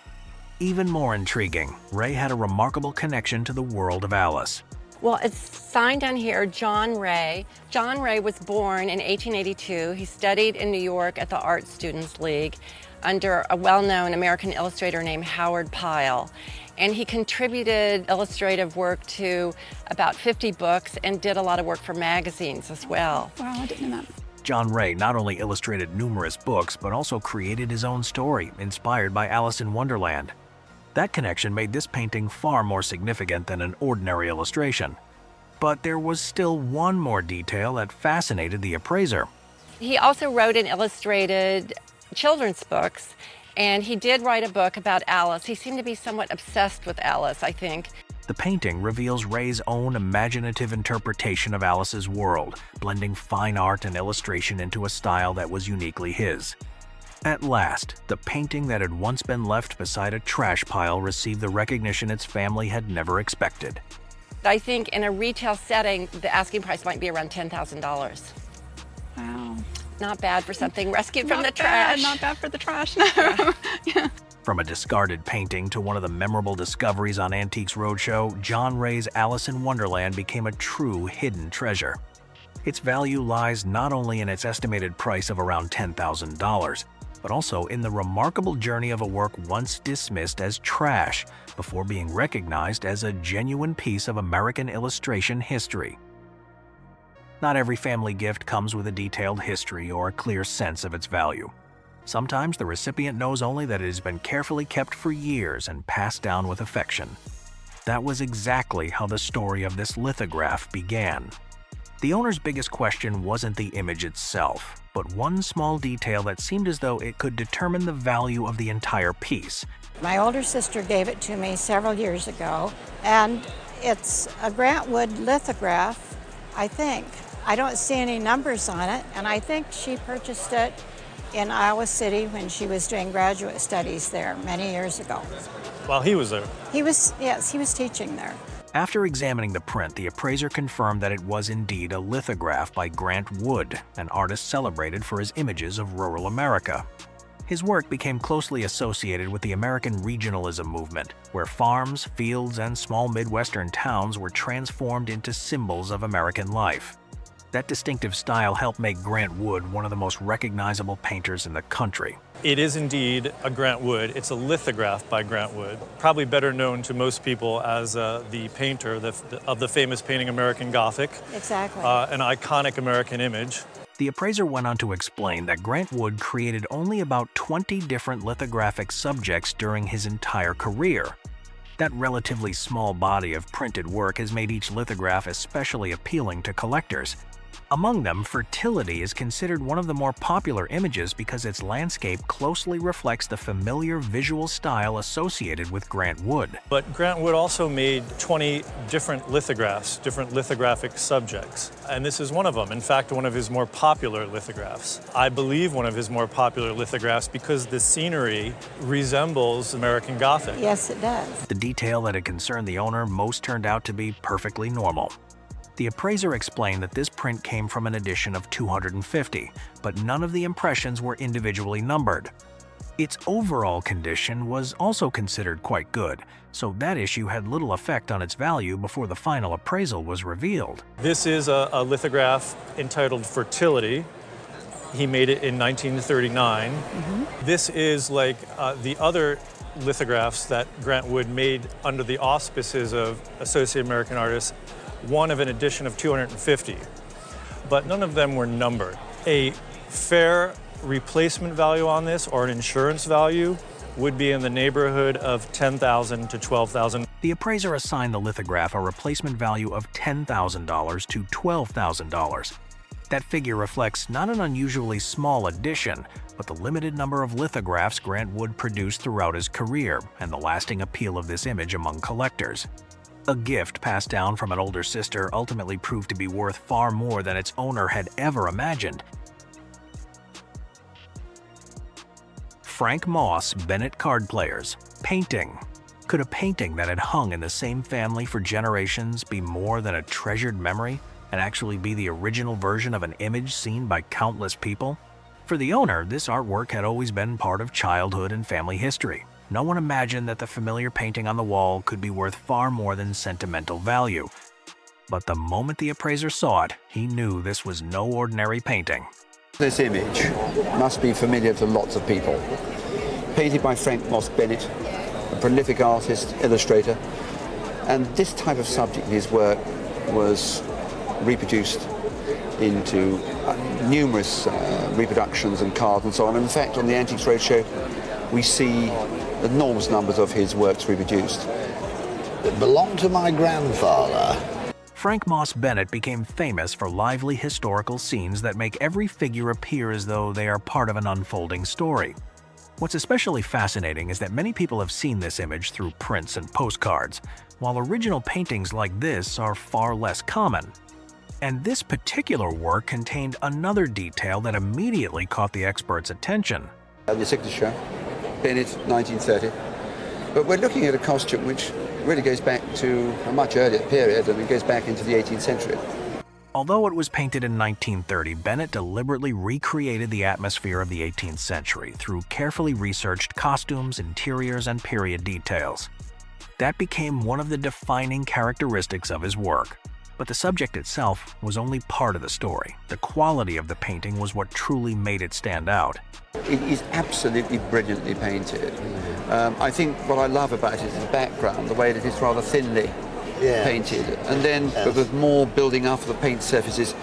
Even more intriguing, Ray had a remarkable connection to the world of Alice. Well, it's signed on here, John Ray. John Ray was born in 1882. He studied in New York at the Art Students League under a well-known American illustrator named Howard Pyle. And he contributed illustrative work to about 50 books and did a lot of work for magazines as well. Wow, I didn't know that. John Ray not only illustrated numerous books, but also created his own story, inspired by Alice in Wonderland. That connection made this painting far more significant than an ordinary illustration. But there was still one more detail that fascinated the appraiser. He also wrote and illustrated children's books, and he did write a book about Alice. He seemed to be somewhat obsessed with Alice, I think. The painting reveals Ray's own imaginative interpretation of Alice's world, blending fine art and illustration into a style that was uniquely his. At last, the painting that had once been left beside a trash pile received the recognition its family had never expected. I think in a retail setting, the asking price might be around $10,000. Wow. Not bad for something rescued from the Not trash. bad, not bad for the trash, no. Yeah. From a discarded painting to one of the memorable discoveries on Antiques Roadshow, John Ray's Alice in Wonderland became a true hidden treasure. Its value lies not only in its estimated price of around $10,000, but also in the remarkable journey of a work once dismissed as trash before being recognized as a genuine piece of American illustration history. Not every family gift comes with a detailed history or a clear sense of its value. Sometimes the recipient knows only that it has been carefully kept for years and passed down with affection. That was exactly how the story of this lithograph began. The owner's biggest question wasn't the image itself, but one small detail that seemed as though it could determine the value of the entire piece. My older sister gave it to me several years ago, and it's a Grant Wood lithograph, I think. I don't see any numbers on it, and I think she purchased it in Iowa City when she was doing graduate studies there many years ago. While he was there? Yes, he was teaching there. After examining the print, the appraiser confirmed that it was indeed a lithograph by Grant Wood, an artist celebrated for his images of rural America. His work became closely associated with the American regionalism movement, where farms, fields, and small Midwestern towns were transformed into symbols of American life. That distinctive style helped make Grant Wood one of the most recognizable painters in the country. It is indeed a Grant Wood. It's a lithograph by Grant Wood, probably better known to most people as the painter of the famous painting American Gothic. Exactly. An iconic American image. The appraiser went on to explain that Grant Wood created only about 20 different lithographic subjects during his entire career. That relatively small body of printed work has made each lithograph especially appealing to collectors. Among them, Fertility is considered one of the more popular images because its landscape closely reflects the familiar visual style associated with Grant Wood. But Grant Wood also made 20 different lithographs, different lithographic subjects, and this is one of them. In fact, one of his more popular lithographs. I believe one of his more popular lithographs because the scenery resembles American Gothic. Yes, it does. The detail that had concerned the owner most turned out to be perfectly normal. The appraiser explained that this print came from an edition of 250, but none of the impressions were individually numbered. Its overall condition was also considered quite good, so that issue had little effect on its value before the final appraisal was revealed. This is a lithograph entitled Fertility. He made it in 1939. This is like the other lithographs that Grant Wood made under the auspices of Associated American Artists, one of an edition of 250, but none of them were numbered. A fair replacement value on this, or an insurance value, would be in the neighborhood of $10,000 to $12,000. The appraiser assigned the lithograph a replacement value of $10,000 to $12,000. That figure reflects not an unusually small addition, but the limited number of lithographs Grant Wood produced throughout his career and the lasting appeal of this image among collectors. A gift passed down from an older sister ultimately proved to be worth far more than its owner had ever imagined. Frank Moss, Bennett Card Players. Painting. Could a painting that had hung in the same family for generations be more than a treasured memory and actually be the original version of an image seen by countless people? For the owner, this artwork had always been part of childhood and family history. No one imagined that the familiar painting on the wall could be worth far more than sentimental value. But the moment the appraiser saw it, he knew this was no ordinary painting. This image must be familiar to lots of people. Painted by Frank Moss Bennett, a prolific artist, illustrator, and this type of subject in his work was reproduced into numerous reproductions and cards and so on. And in fact, on the Antiques Roadshow, we see enormous numbers of his works reproduced. It belonged to my grandfather. Frank Moss Bennett became famous for lively historical scenes that make every figure appear as though they are part of an unfolding story. What's especially fascinating is that many people have seen this image through prints and postcards, while original paintings like this are far less common. And this particular work contained another detail that immediately caught the expert's attention. The signature, Bennett, 1930. But we're looking at a costume which really goes back to a much earlier period, and it goes back into the 18th century. Although it was painted in 1930, Bennett deliberately recreated the atmosphere of the 18th century through carefully researched costumes, interiors, and period details. That became one of the defining characteristics of his work. But the subject itself was only part of the story. The quality of the painting was what truly made it stand out. It is absolutely brilliantly painted. I think what I love about it is the background, the way that it's rather thinly painted. And then with more building up of the paint surfaces,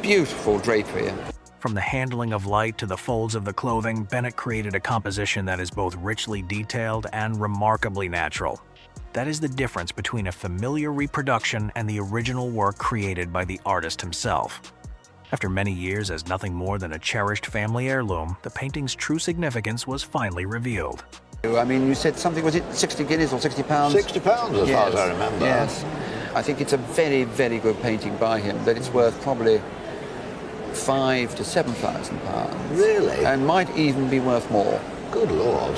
beautiful drapery. From the handling of light to the folds of the clothing, Bennett created a composition that is both richly detailed and remarkably natural. That is the difference between a familiar reproduction and the original work created by the artist himself. After many years as nothing more than a cherished family heirloom, the painting's true significance was finally revealed. I mean, you said something, was it 60 guineas or 60 pounds? 60 pounds as far as I remember. Yes. I think it's a very, very good painting by him, that it's worth probably £5,000 to £7,000. Really? And might even be worth more. Good Lord.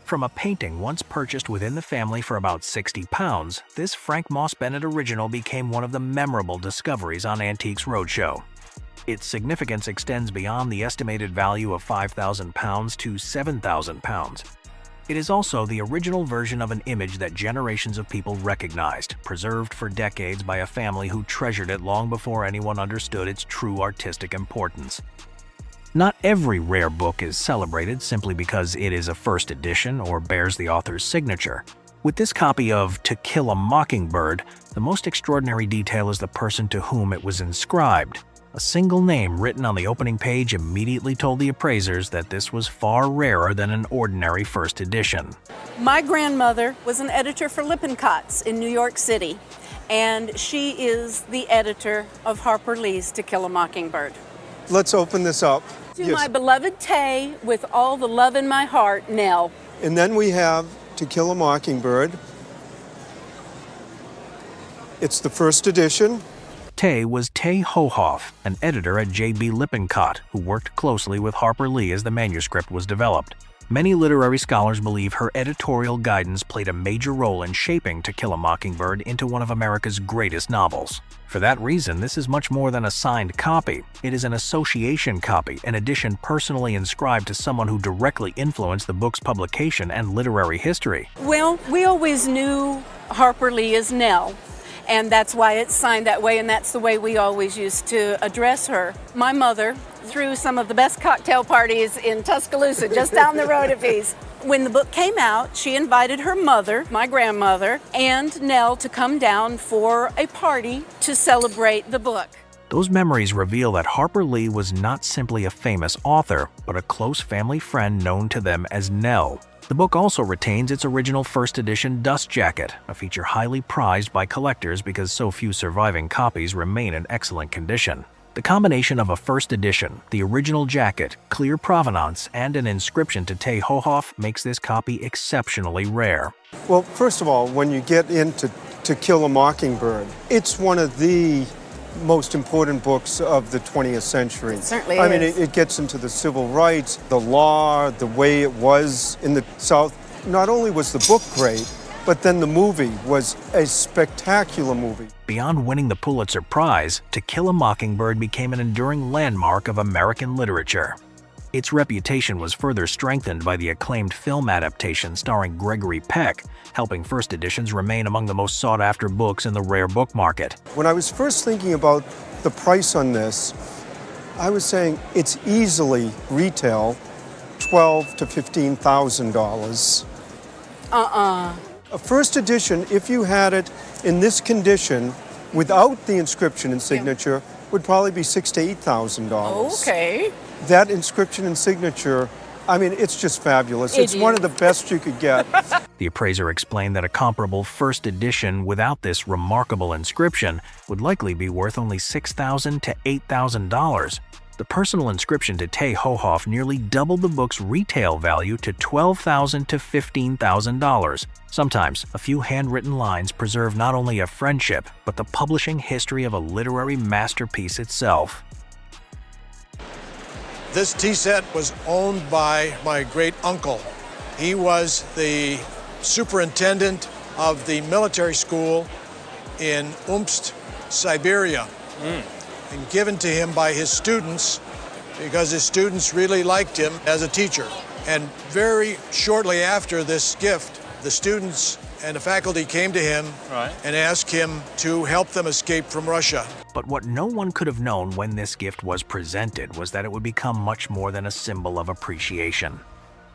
From a painting once purchased within the family for about £60, this Frank Moss Bennett original became one of the memorable discoveries on Antiques Roadshow. Its significance extends beyond the estimated value of £5,000 to £7,000. It is also the original version of an image that generations of people recognized, preserved for decades by a family who treasured it long before anyone understood its true artistic importance. Not every rare book is celebrated simply because it is a first edition or bears the author's signature. With this copy of To Kill a Mockingbird, the most extraordinary detail is the person to whom it was inscribed. A single name written on the opening page immediately told the appraisers that this was far rarer than an ordinary first edition. My grandmother was an editor for Lippincotts in New York City, and she is the editor of Harper Lee's To Kill a Mockingbird. Let's open this up. To my beloved Tay, with all the love in my heart, Nell. And then we have To Kill a Mockingbird. It's the first edition. Tay was Tay Hohoff, an editor at J.B. Lippincott, who worked closely with Harper Lee as the manuscript was developed. Many literary scholars believe her editorial guidance played a major role in shaping To Kill a Mockingbird into one of America's greatest novels. For that reason, this is much more than a signed copy. It is an association copy, an edition personally inscribed to someone who directly influenced the book's publication and literary history. Well, we always knew Harper Lee as Nell, and that's why it's signed that way, and that's the way we always used to address her. My mother threw some of the best cocktail parties in Tuscaloosa, just down the road a piece. When the book came out, she invited her mother, my grandmother, and Nell to come down for a party to celebrate the book. Those memories reveal that Harper Lee was not simply a famous author, but a close family friend known to them as Nell. The book also retains its original first edition dust jacket, a feature highly prized by collectors because so few surviving copies remain in excellent condition. The combination of a first edition, the original jacket, clear provenance, and an inscription to Tay Hohoff makes this copy exceptionally rare. Well, first of all, when you get into To Kill a Mockingbird, it's one of the most important books of the 20th century. It certainly I mean, is. it gets into the civil rights, the law, the way it was in the South. Not only was the book great, but then the movie was a spectacular movie. Beyond winning the Pulitzer Prize, To Kill a Mockingbird became an enduring landmark of American literature. Its reputation was further strengthened by the acclaimed film adaptation starring Gregory Peck, helping first editions remain among the most sought-after books in the rare book market. When I was first thinking about the price on this, I was saying it's easily retail $12,000 to $15,000. A first edition, if you had it in this condition without the inscription and signature, would probably be $6,000 to $8,000. Okay. That inscription and signature, I mean, it's just fabulous. It's one of the best you could get. The appraiser explained that a comparable first edition without this remarkable inscription would likely be worth only $6,000 to $8,000. The personal inscription to Tay Hohoff nearly doubled the book's retail value to $12,000 to $15,000. Sometimes, a few handwritten lines preserve not only a friendship, but the publishing history of a literary masterpiece itself. This tea set was owned by my great uncle. He was the superintendent of the military school in Omsk, Siberia, and given to him by his students because his students really liked him as a teacher. And very shortly after this gift, the students and the faculty came to him and asked him to help them escape from Russia. But what no one could have known when this gift was presented was that it would become much more than a symbol of appreciation.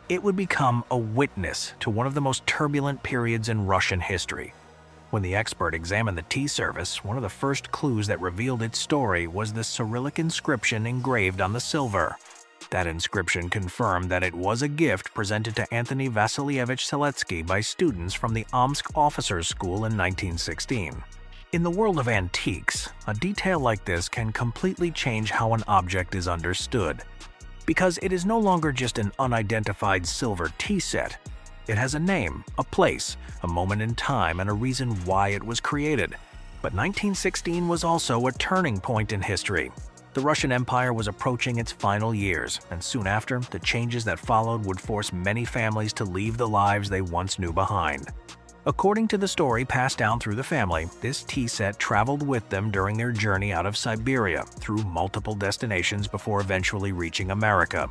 It would become a witness to one of the most turbulent periods in Russian history. When the expert examined the tea service, one of the first clues that revealed its story was the Cyrillic inscription engraved on the silver. That inscription confirmed that it was a gift presented to Anthony Vasilyevich Seletsky by students from the Omsk Officers' School in 1916. In the world of antiques, a detail like this can completely change how an object is understood. Because it is no longer just an unidentified silver tea set. It has a name, a place, a moment in time, and a reason why it was created. But 1916 was also a turning point in history. The Russian Empire was approaching its final years, and soon after, the changes that followed would force many families to leave the lives they once knew behind. According to the story passed down through the family, this tea set traveled with them during their journey out of Siberia through multiple destinations before eventually reaching America.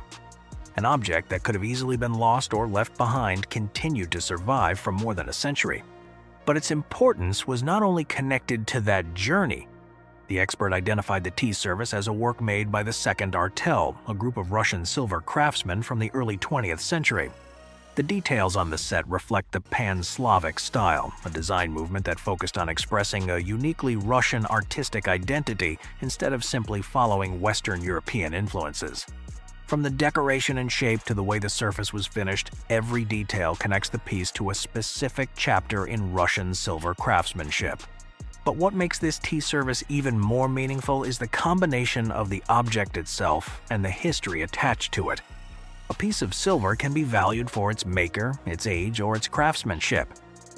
An object that could have easily been lost or left behind continued to survive for more than a century. But its importance was not only connected to that journey. The expert identified the tea service as a work made by the Second Artel, a group of Russian silver craftsmen from the early 20th century. The details on the set reflect the Pan-Slavic style, a design movement that focused on expressing a uniquely Russian artistic identity instead of simply following Western European influences. From the decoration and shape to the way the surface was finished, every detail connects the piece to a specific chapter in Russian silver craftsmanship. But what makes this tea service even more meaningful is the combination of the object itself and the history attached to it. A piece of silver can be valued for its maker, its age, or its craftsmanship.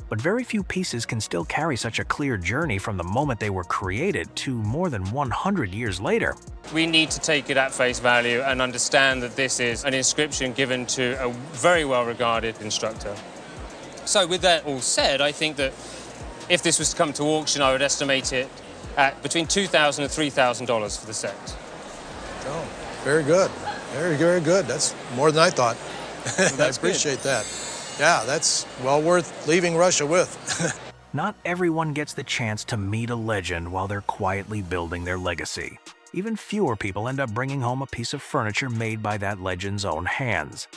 But very few pieces can still carry such a clear journey from the moment they were created to more than 100 years later. We need to take it at face value and understand that this is an inscription given to a very well-regarded instructor. So with that all said, I think that if this was to come to auction, I would estimate it at between $2,000 and $3,000 for the set. Oh, very good. Very, very good. That's more than I thought. I appreciate that. Yeah, that's well worth leaving Russia with. Not everyone gets the chance to meet a legend while they're quietly building their legacy. Even fewer people end up bringing home a piece of furniture made by that legend's own hands.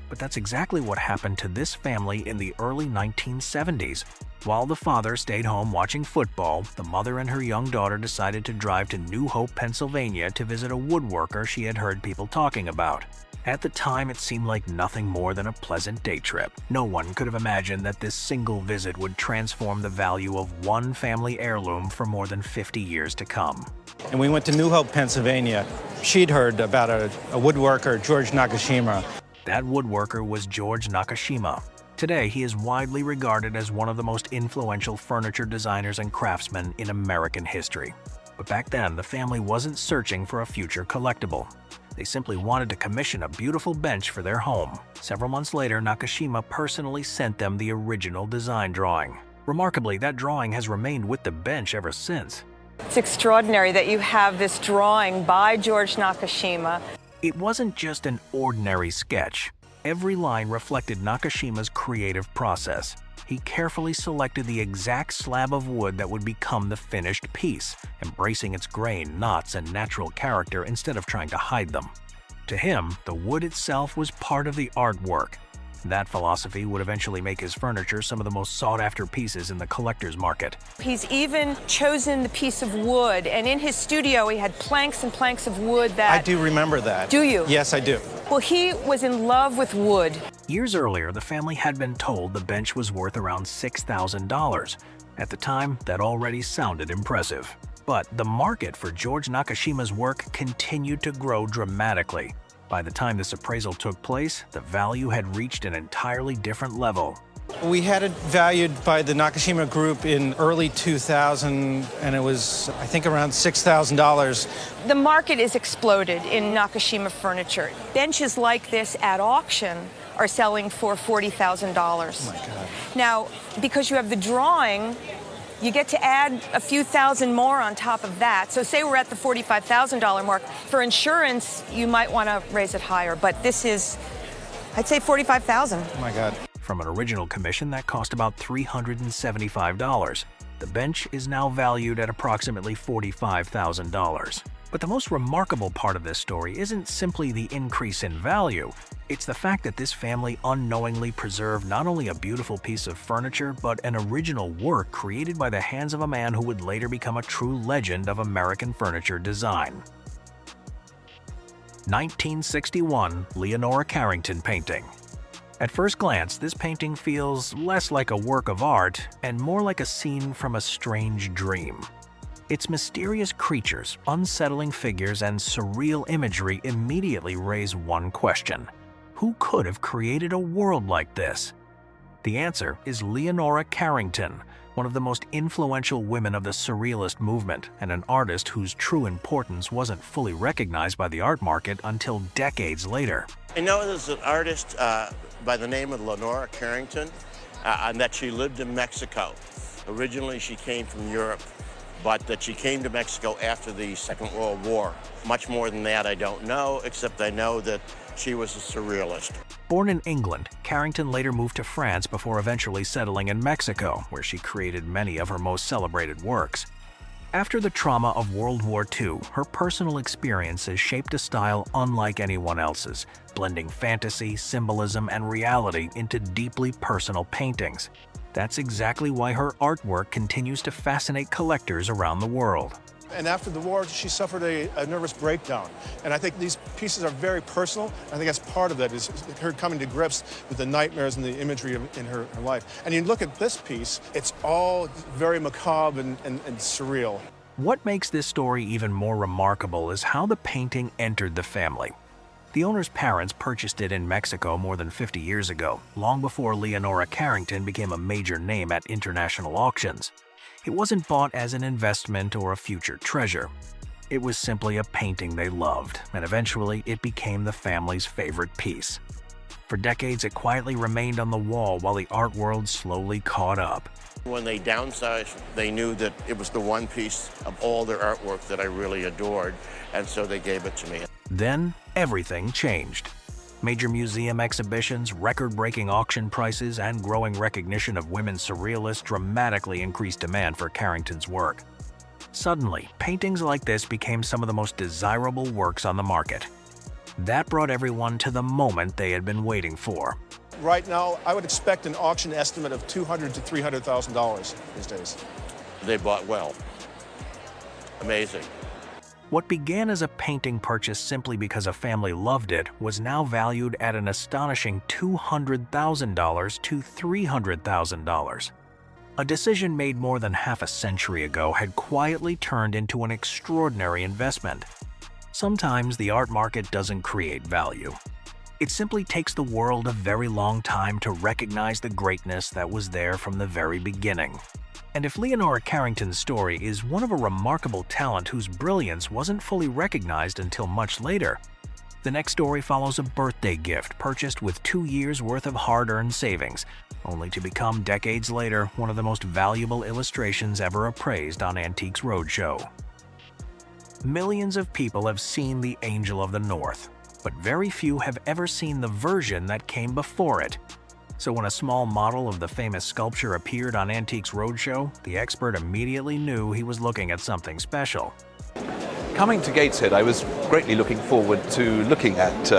But that's exactly what happened to this family in the early 1970s. While the father stayed home watching football, the mother and her young daughter decided to drive to New Hope, Pennsylvania to visit a woodworker she had heard people talking about. At the time, it seemed like nothing more than a pleasant day trip. No one could have imagined that this single visit would transform the value of one family heirloom for more than 50 years to come. And we went to New Hope, Pennsylvania. She'd heard about a woodworker, George Nakashima. That woodworker was George Nakashima. Today, he is widely regarded as one of the most influential furniture designers and craftsmen in American history. But back then, the family wasn't searching for a future collectible. They simply wanted to commission a beautiful bench for their home. Several months later, Nakashima personally sent them the original design drawing. Remarkably, that drawing has remained with the bench ever since. It's extraordinary that you have this drawing by George Nakashima. It wasn't just an ordinary sketch. Every line reflected Nakashima's creative process. He carefully selected the exact slab of wood that would become the finished piece, embracing its grain, knots, and natural character instead of trying to hide them. To him, the wood itself was part of the artwork. That philosophy would eventually make his furniture some of the most sought-after pieces in the collector's market. He's even chosen the piece of wood, and in his studio he had planks and planks of wood that... I do remember that. Do you? Yes, I do. Well, he was in love with wood. Years earlier, the family had been told the bench was worth around $6,000. At the time, that already sounded impressive. But the market for George Nakashima's work continued to grow dramatically. By the time this appraisal took place, the value had reached an entirely different level. We had it valued by the Nakashima Group in early 2000, and it was, I think, around $6,000. The market is exploded in Nakashima furniture. Benches like this at auction are selling for $40,000. Oh, my God. Now, because you have the drawing, you get to add a few thousand more on top of that. So say we're at the $45,000 mark. For insurance, you might want to raise it higher, but this is, I'd say $45,000. Oh my God. From an original commission that cost about $375, the bench is now valued at approximately $45,000. But the most remarkable part of this story isn't simply the increase in value, it's the fact that this family unknowingly preserved not only a beautiful piece of furniture, but an original work created by the hands of a man who would later become a true legend of American furniture design. 1961 Leonora Carrington painting. At first glance, this painting feels less like a work of art and more like a scene from a strange dream. Its mysterious creatures, unsettling figures, and surreal imagery immediately raise one question. Who could have created a world like this? The answer is Leonora Carrington, one of the most influential women of the Surrealist movement and an artist whose true importance wasn't fully recognized by the art market until decades later. I know there's an artist by the name of Leonora Carrington, and that she lived in Mexico. Originally, she came from Europe, but that she came to Mexico after the Second World War. Much more than that I don't know, except I know that she was a surrealist. Born in England, Carrington later moved to France before eventually settling in Mexico, where she created many of her most celebrated works. After the trauma of World War II, her personal experiences shaped a style unlike anyone else's, blending fantasy, symbolism, and reality into deeply personal paintings. That's exactly why her artwork continues to fascinate collectors around the world. And after the war, she suffered a nervous breakdown. And I think these pieces are very personal. I think that's part of that, is her coming to grips with the nightmares and the imagery in her life. And you look at this piece, it's all very macabre and surreal. What makes this story even more remarkable is how the painting entered the family. The owner's parents purchased it in Mexico more than 50 years ago, long before Leonora Carrington became a major name at international auctions. It wasn't bought as an investment or a future treasure. It was simply a painting they loved, and eventually it became the family's favorite piece. For decades, it quietly remained on the wall while the art world slowly caught up. When they downsized, they knew that it was the one piece of all their artwork that I really adored, and so they gave it to me. Then, everything changed. Major museum exhibitions, record-breaking auction prices, and growing recognition of women surrealists dramatically increased demand for Carrington's work. Suddenly, paintings like this became some of the most desirable works on the market. That brought everyone to the moment they had been waiting for. Right now, I would expect an auction estimate of $200,000 to $300,000 these days. They bought well. Amazing. What began as a painting purchase simply because a family loved it was now valued at an astonishing $200,000 to $300,000. A decision made more than half a century ago had quietly turned into an extraordinary investment. Sometimes the art market doesn't create value. It simply takes the world a very long time to recognize the greatness that was there from the very beginning. And if Leonora Carrington's story is one of a remarkable talent whose brilliance wasn't fully recognized until much later, the next story follows a birthday gift purchased with 2 years' worth of hard-earned savings, only to become decades later one of the most valuable illustrations ever appraised on Antiques Roadshow. Millions of people have seen the Angel of the North, but very few have ever seen the version that came before it. So when a small model of the famous sculpture appeared on Antiques Roadshow, the expert immediately knew he was looking at something special. Coming to Gateshead, I was greatly looking forward to looking at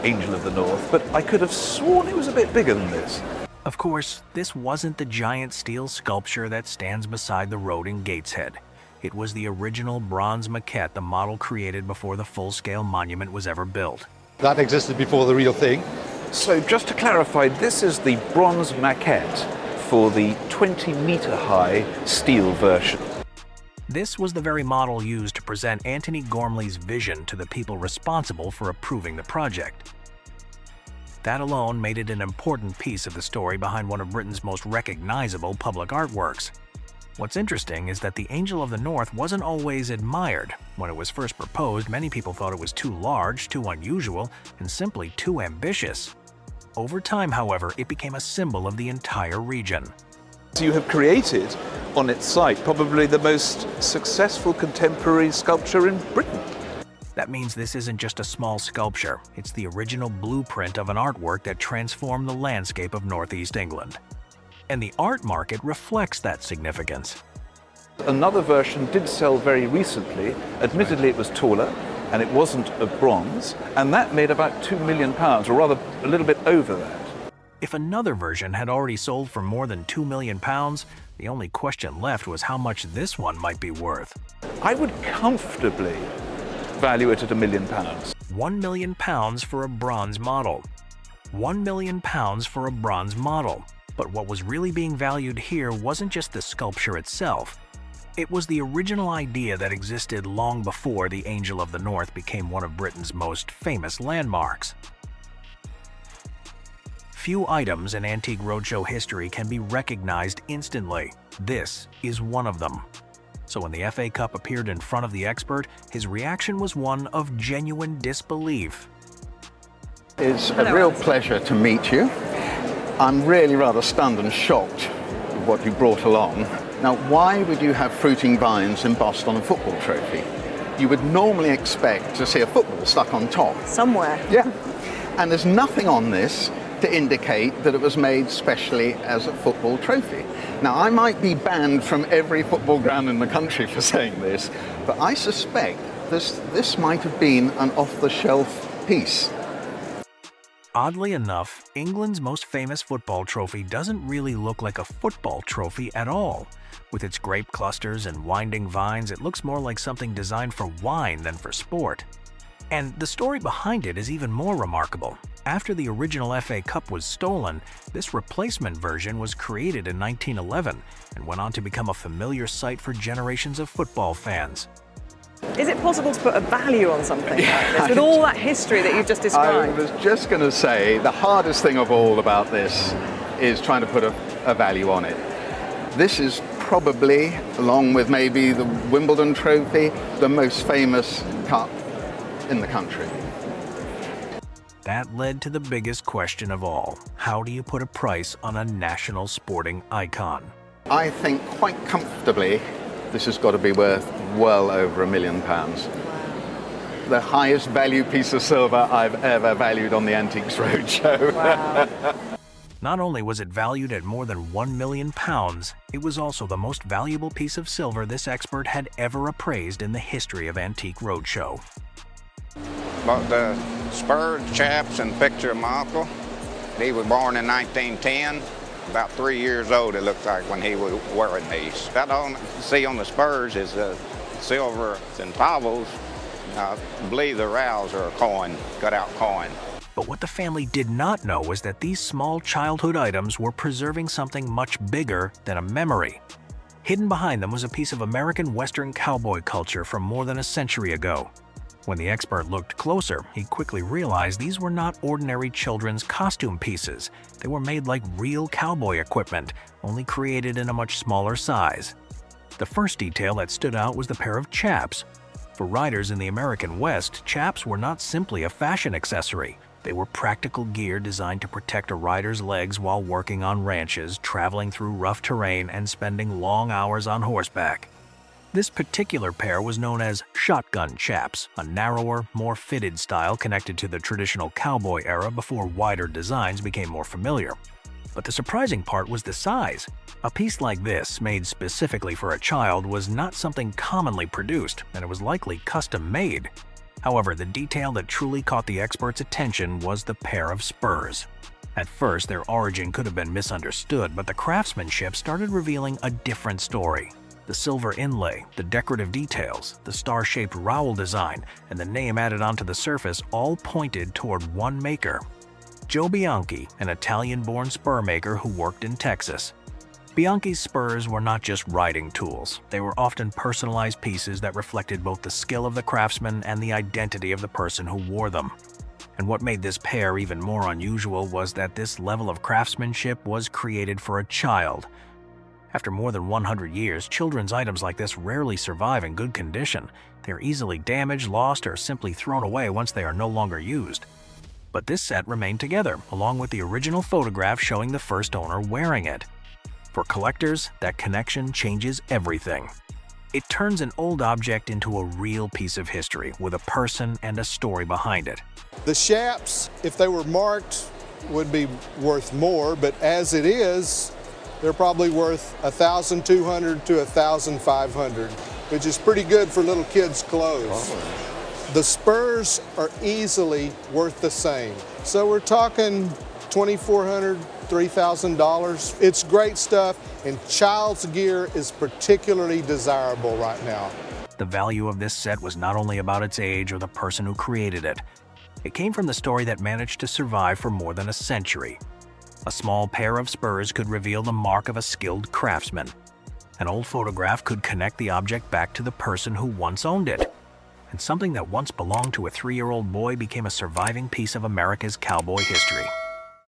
Angel of the North, but I could have sworn it was a bit bigger than this. Of course, this wasn't the giant steel sculpture that stands beside the road in Gateshead. It was the original bronze maquette the model created before the full-scale monument was ever built. That existed before the real thing. So just to clarify, this is the bronze maquette for the 20-meter-high steel version. This was the very model used to present Antony Gormley's vision to the people responsible for approving the project. That alone made it an important piece of the story behind one of Britain's most recognizable public artworks. What's interesting is that the Angel of the North wasn't always admired. When it was first proposed, many people thought it was too large, too unusual, and simply too ambitious. Over time, however, it became a symbol of the entire region. So you have created on its site probably the most successful contemporary sculpture in Britain. That means this isn't just a small sculpture, it's the original blueprint of an artwork that transformed the landscape of Northeast England. And the art market reflects that significance. Another version did sell very recently. Admittedly, it was taller, and it wasn't of bronze, and that made about £2 million, or rather a little bit over that. If another version had already sold for more than £2 million, the only question left was how much this one might be worth. I would comfortably value it at £1 million. £1 million for a bronze model. £1 million for a bronze model. But what was really being valued here wasn't just the sculpture itself. It was the original idea that existed long before the Angel of the North became one of Britain's most famous landmarks. Few items in Antique Roadshow history can be recognized instantly. This is one of them. So when the FA Cup appeared in front of the expert, his reaction was one of genuine disbelief. It's a real pleasure to meet you. I'm really rather stunned and shocked with what you brought along. Now, why would you have fruiting vines embossed on a football trophy? You would normally expect to see a football stuck on top. Somewhere. Yeah. And there's nothing on this to indicate that it was made specially as a football trophy. Now, I might be banned from every football ground in the country for saying this, but I suspect this might have been an off-the-shelf piece. Oddly enough, England's most famous football trophy doesn't really look like a football trophy at all. With its grape clusters and winding vines, it looks more like something designed for wine than for sport. And the story behind it is even more remarkable. After the original FA Cup was stolen, this replacement version was created in 1911 and went on to become a familiar sight for generations of football fans. Is it possible to put a value on something like this, with all that history that you've just described? I was just going to say, the hardest thing of all about this is trying to put a value on it. This is probably, along with maybe the Wimbledon trophy, the most famous cup in the country. That led to the biggest question of all. How do you put a price on a national sporting icon? I think quite comfortably this has got to be worth well over £1 million. The highest value piece of silver I've ever valued on the Antiques Roadshow. Wow. Not only was it valued at more than £1 million, it was also the most valuable piece of silver this expert had ever appraised in the history of Antique Roadshow. But the spurred chaps and picture of my uncle, he was born in 1910. About 3 years old, it looked like, when he was wearing these. That all you see on the spurs is silver and pavos. I believe the rowels are a coin, cut out coin. But what the family did not know was that these small childhood items were preserving something much bigger than a memory. Hidden behind them was a piece of American Western cowboy culture from more than a century ago. When the expert looked closer, he quickly realized these were not ordinary children's costume pieces. They were made like real cowboy equipment, only created in a much smaller size. The first detail that stood out was the pair of chaps. For riders in the American West, chaps were not simply a fashion accessory. They were practical gear designed to protect a rider's legs while working on ranches, traveling through rough terrain, and spending long hours on horseback. This particular pair was known as shotgun chaps, a narrower, more fitted style connected to the traditional cowboy era before wider designs became more familiar. But the surprising part was the size. A piece like this, made specifically for a child, was not something commonly produced, and it was likely custom made. However, the detail that truly caught the expert's attention was the pair of spurs. At first, their origin could have been misunderstood, but the craftsmanship started revealing a different story. The silver inlay, the decorative details, the star-shaped rowel design, and the name added onto the surface all pointed toward one maker. Joe Bianchi, an Italian-born spur maker who worked in Texas. Bianchi's spurs were not just riding tools. They were often personalized pieces that reflected both the skill of the craftsman and the identity of the person who wore them. And what made this pair even more unusual was that this level of craftsmanship was created for a child. After more than 100 years, children's items like this rarely survive in good condition. They are easily damaged, lost, or simply thrown away once they are no longer used. But this set remained together, along with the original photograph showing the first owner wearing it. For collectors, that connection changes everything. It turns an old object into a real piece of history with a person and a story behind it. The shaps, if they were marked, would be worth more, but as it is, they're probably worth $1,200 to $1,500, which is pretty good for little kids' clothes. The spurs are easily worth the same. So we're talking $2,400, $3,000. It's great stuff, and child's gear is particularly desirable right now. The value of this set was not only about its age or the person who created it. It came from the story that managed to survive for more than a century. A small pair of spurs could reveal the mark of a skilled craftsman. An old photograph could connect the object back to the person who once owned it. And something that once belonged to a 3-year-old boy became a surviving piece of America's cowboy history.